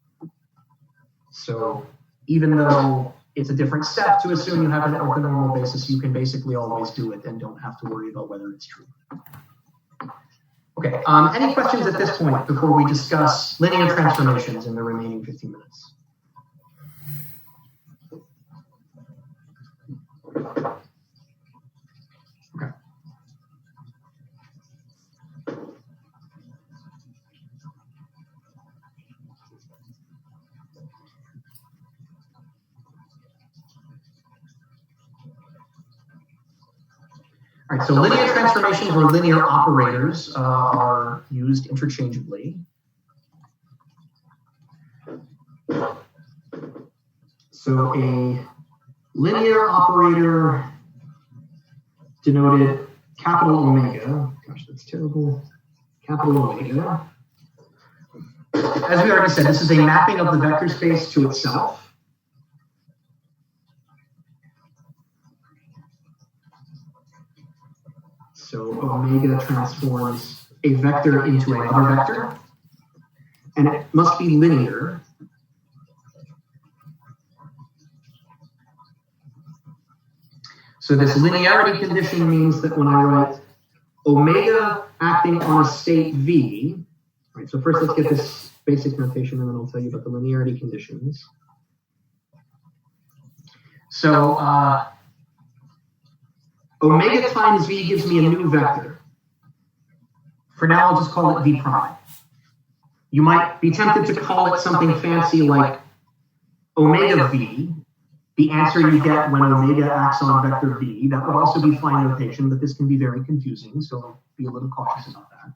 So even though it's a different step to assume you have an orthonormal basis, you can basically always do it and don't have to worry about whether it's true. Okay, any questions at this point before we discuss linear transformations in the remaining 15 minutes? Okay. All right, so linear transformations or linear operators are used interchangeably. So a linear operator denoted capital omega, gosh, that's terrible, capital omega. As we already said, this is a mapping of the vector space to itself. So omega transforms a vector into another vector, and it must be linear. So this linearity condition means that when I write omega acting on a state V, right, so first let's get this basic notation and then I'll tell you about the linearity conditions. So omega times V gives me a new vector. For now, I'll just call it V prime. You might be tempted to call it something fancy like omega V, the answer you get when omega acts on vector V. That would also be fine notation, but this can be very confusing, so be a little cautious about that.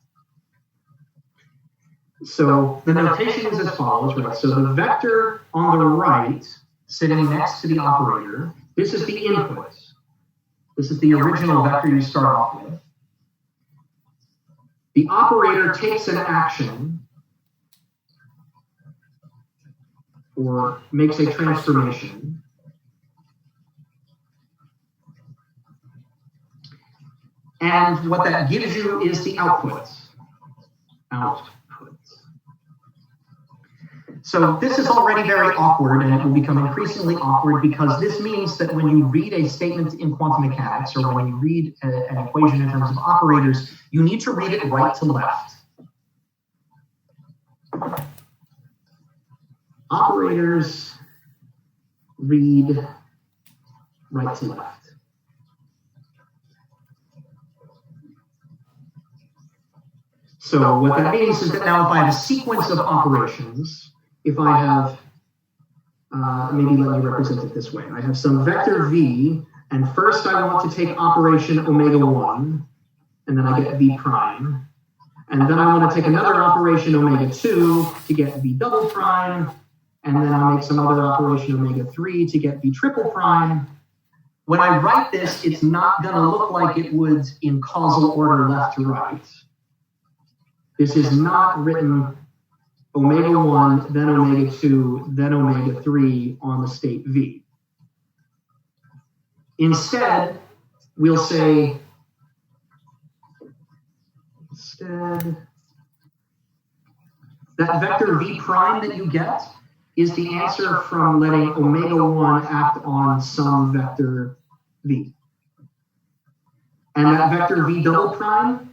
So the notation is as follows, right? So the vector on the right, sitting next to the operator, this is the input. This is the original vector you start off with. The operator takes an action or makes a transformation. And what that gives you is the output. So this is already very awkward, and it will become increasingly awkward because this means that when you read a statement in quantum mechanics, or when you read an equation in terms of operators, you need to read it right to left. Operators read right to left. So what that means is that now if I have a sequence of operations, if I have, maybe let me represent it this way. I have some vector V, and first I want to take operation omega 1, and then I get V prime. And then I want to take another operation omega 2 to get V double prime, and then I'll make some other operation omega 3 to get V triple prime. When I write this, it's not going to look like it would in causal order left to right. This is not written omega 1, then omega 2, then omega 3 on the state V. Instead, we'll say, that vector V prime that you get is the answer from letting omega 1 act on some vector V. And that vector V double prime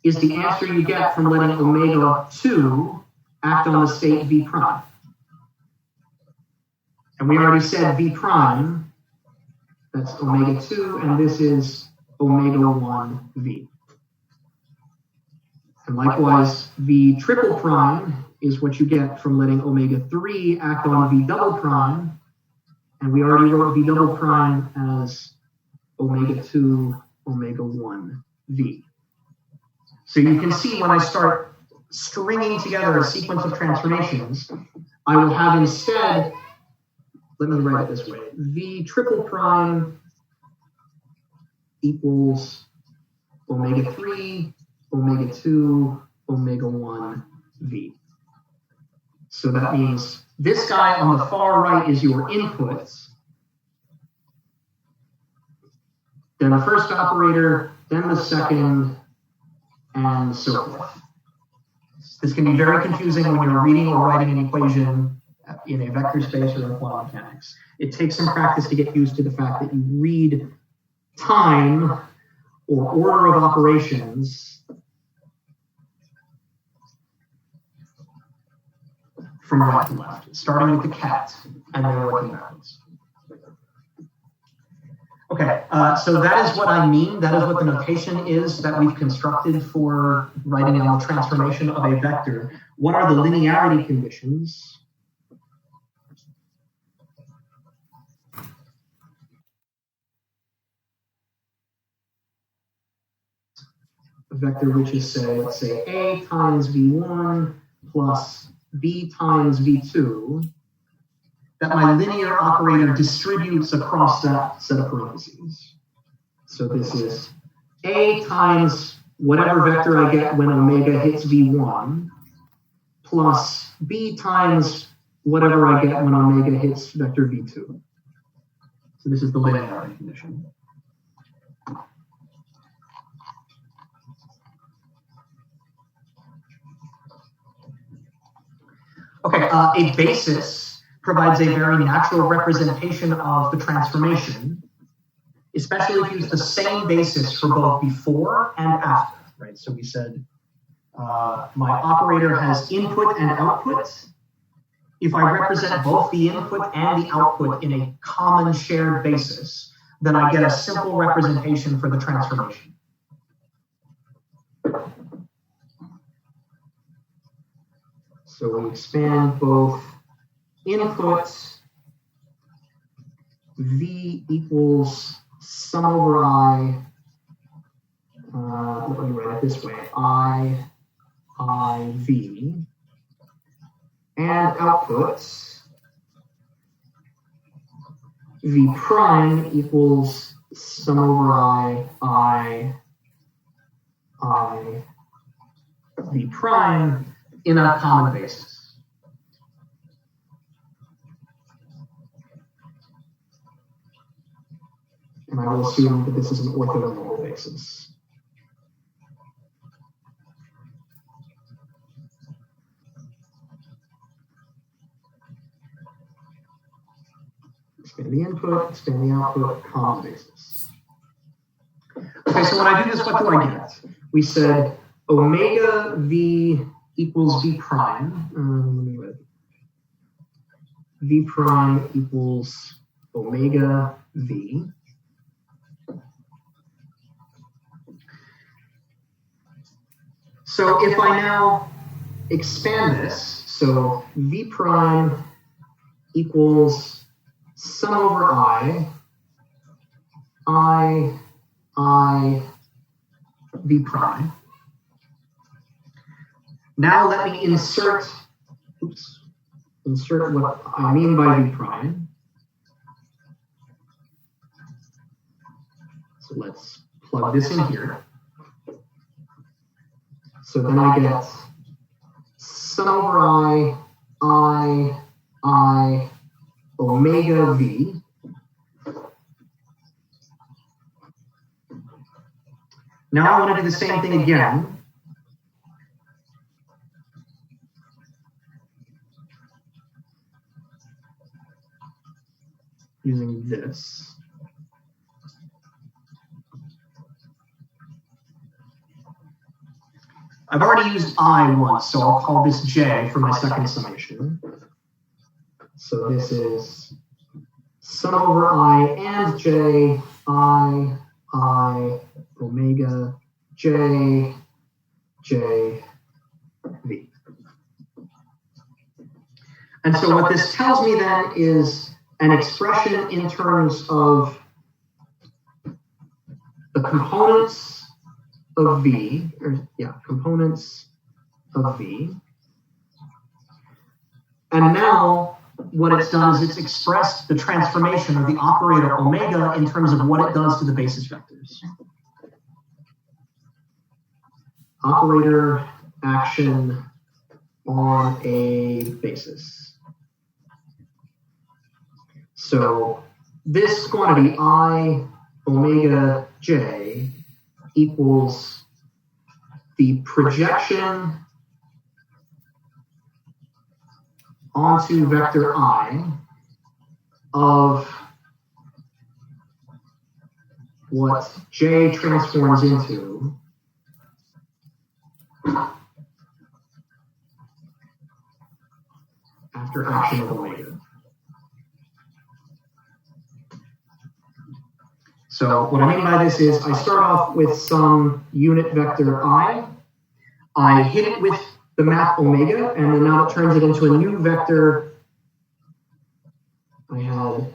is the answer you get from letting omega 2 act on the state V prime. And we already said V prime, that's omega 2, and this is omega 1 V. And likewise, V triple prime is what you get from letting omega 3 act on V double prime, and we already wrote V double prime as omega 2, omega 1 V. So you can see when I start stringing together a sequence of transformations, I will have instead, let me write it this way, V triple prime equals omega 3, omega 2, omega 1 V. So that means this guy on the far right is your input, then the first operator, then the second, and so forth. This can be very confusing when you're reading or writing an equation in a vector space or in quantum mechanics. It takes some practice to get used to the fact that you read time or order of operations from right to left, starting with the cat and then working backwards. Okay, so that is what I mean. That is what the notation is that we've constructed for writing down the transformation of a vector. What are the linearity conditions? A vector which is, say, let's say A times V1 plus B times V2, that my linear operator distributes across that set of parentheses. So this is A times whatever vector I get when omega hits V1 plus B times whatever I get when omega hits vector V2. So this is the linearity condition. Okay, a basis provides a very natural representation of the transformation. especially if you use the same basis for both before and after, right? So we said my operator has input and output. If I represent both the input and the output in a common shared basis, then I get a simple representation for the transformation. So we expand both inputs, V equals sum over I, let me write it this way, V, and outputs, V prime equals sum over I, V prime in a common basis. And I will assume that this is an orthonormal basis. Expand the input, expand the output, common basis. Okay, so when I do this, what do I get? We said omega V equals V prime. Let me write. V prime equals omega V. So if I now expand this, so V prime equals sum over I, V prime. Now let me insert what I mean by V prime. So let's plug this in here. So then I get sum over I, omega V. Now I want to do the same thing again. Using this. I've already used I once, so I'll call this J for my second summation. So this is sum over I and J, I, omega, J, V. And so what this tells me then is an expression in terms of the components of V, components of V. And now what it's done is it's expressed the transformation of the operator omega in terms of what it does to the basis vectors. Operator action on a basis. So this quantity I omega J equals the projection onto vector I of what J transforms into after action of omega. So what I mean by this is I start off with some unit vector I hit it with the map omega, and then now it turns it into a new vector. I had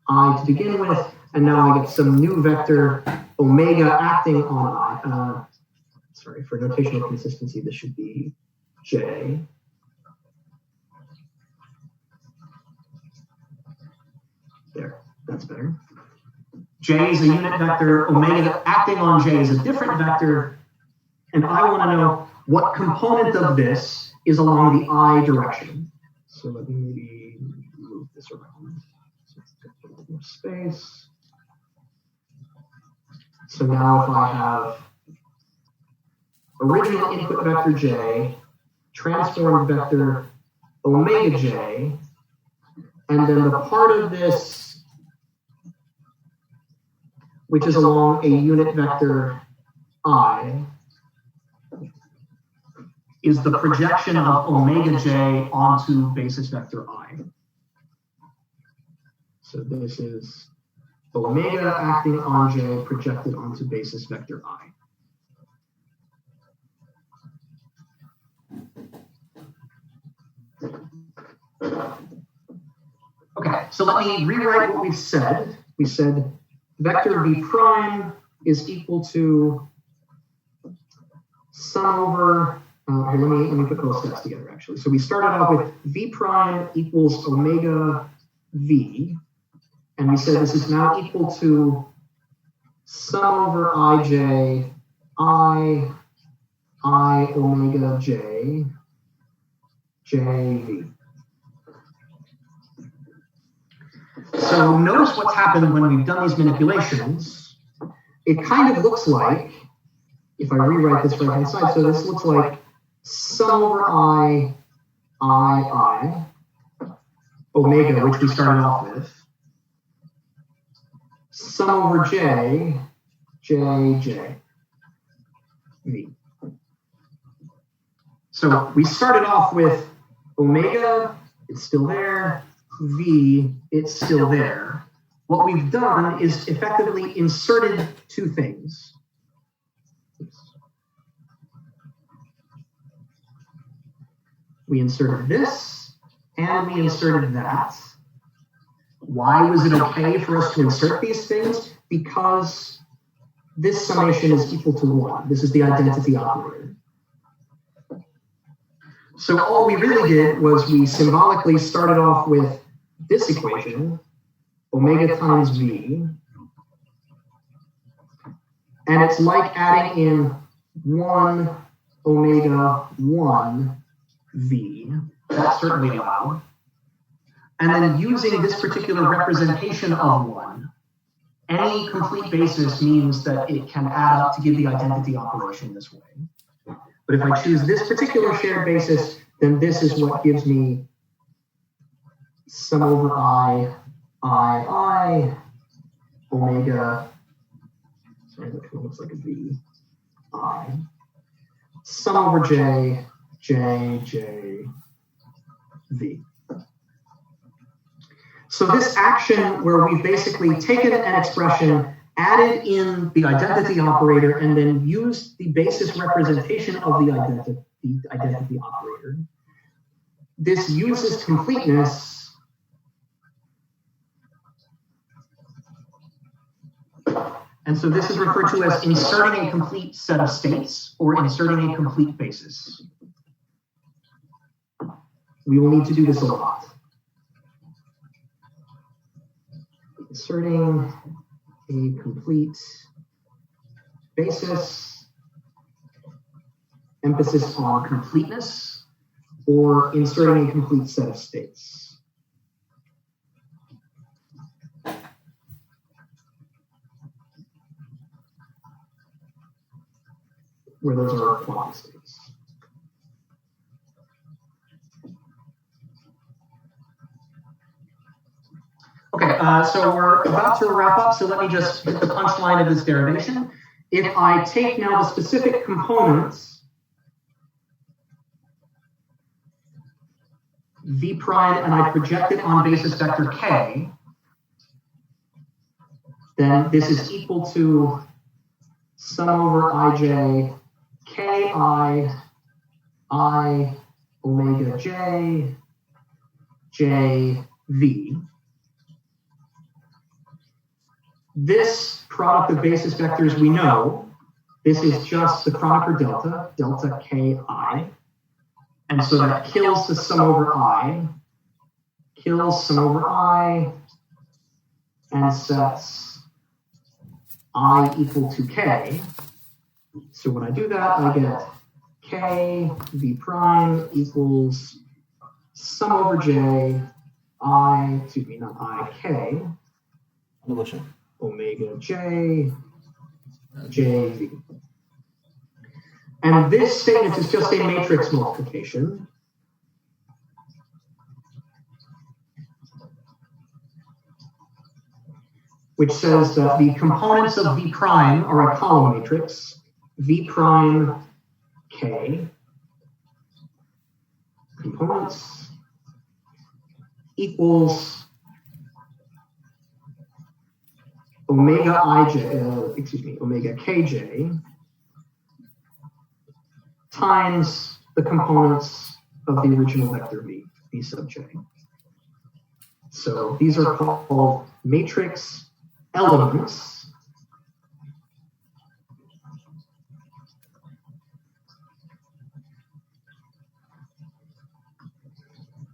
I to begin with, and now I get some new vector omega acting on I. Sorry, for notational consistency, this should be J. There, that's better. J is a unit vector, omega acting on J is a different vector, and I want to know what component of this is along the I direction. So let me maybe move this around. So let's get a little more space. So now if I have original input vector J, transformed vector omega J, and then the part of this which is along a unit vector I, is the projection of omega j onto basis vector I. So this is omega acting on j projected onto basis vector I. Okay, so let me rewrite what we've said. We said vector v prime is equal to sum over, here, let me put those steps together actually. So we started out with v prime equals omega v, and we said this is now equal to sum over ij I omega j jv. So notice what's happened when we've done these manipulations. It kind of looks like, if I rewrite this right hand side, so this looks like sum over I omega, which we started off with, sum over j v. So we started off with omega, it's still there, v, it's still there. What we've done is effectively inserted two things. We inserted this, and we inserted that. Why was it okay for us to insert these things? Because this summation is equal to 1. This is the identity operator. So all we really did was we symbolically started off with this equation, omega times v, and it's like adding in 1 omega 1 v, that's certainly allowed, and then using this particular representation of 1, any complete basis means that it can add up to give the identity operation this way. But if I choose this particular shared basis, then this is what gives me sum over I omega, sorry, that kind of looks like a V, I, sum over j v. So this action where we've basically taken an expression, added in the identity operator, and then used the basis representation of the identity operator, this uses completeness and so this is referred to as inserting a complete set of states or inserting a complete basis. We will need to do this a lot. Inserting a complete basis, emphasis on completeness, or inserting a complete set of states. Where those are quantity states. Okay, so we're about to wrap up, so let me just hit the punchline of this derivation. If I take now the specific components, v prime, and I project it on basis vector k, then this is equal to sum over ij ki omega jv. This product of basis vectors we know, this is just the Kronecker delta, delta ki, and so that kills the sum over I, kills sum over I, and sets I equal to k. So when I do that, I get k v prime equals sum over j I, excuse me, not I, k, omega jv. And this statement is just a matrix multiplication. which says that the components of V prime are a column matrix, V prime K, components equals omega omega Kj times the components of the original vector V sub j. So these are called matrix elements.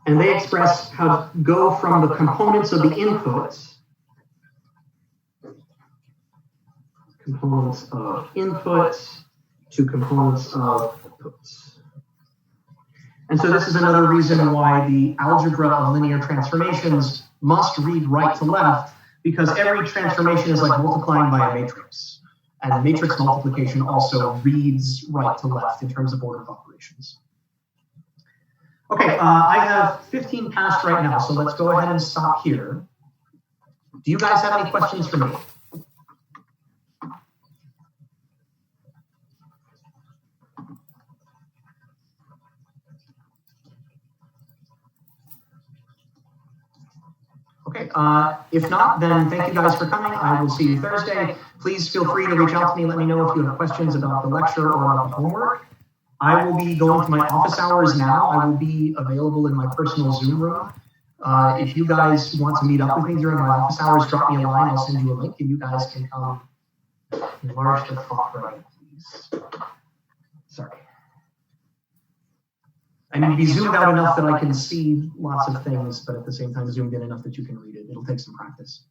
And they express how to go from the components of the inputs, to components of outputs. And so this is another reason why the algebra of linear transformations must read right to left, because every transformation is like multiplying by a matrix. And matrix multiplication also reads right to left in terms of order of operations. Okay, I have 15 past right now, so let's go ahead and stop here. Do you guys have any questions for me? Okay, if not, then thank you guys for coming. I will see you Thursday. Please feel free to reach out to me. Let me know if you have questions about the lecture or about the homework. I will be going to my office hours now. I will be available in my personal Zoom room. If you guys want to meet up with me during my office hours, drop me a line. I'll send you a link and you guys can come. Enlarge the font right, please. Sorry. I need to be zoomed out enough that I can see lots of things, but at the same time zoomed in enough that you can read it. It'll take some practice.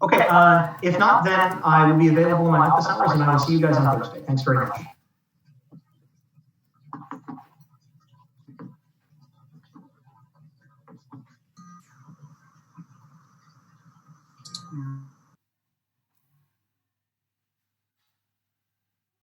Okay, if not, then I will be available in my office hours and I will see you guys on Thursday. Thanks very much.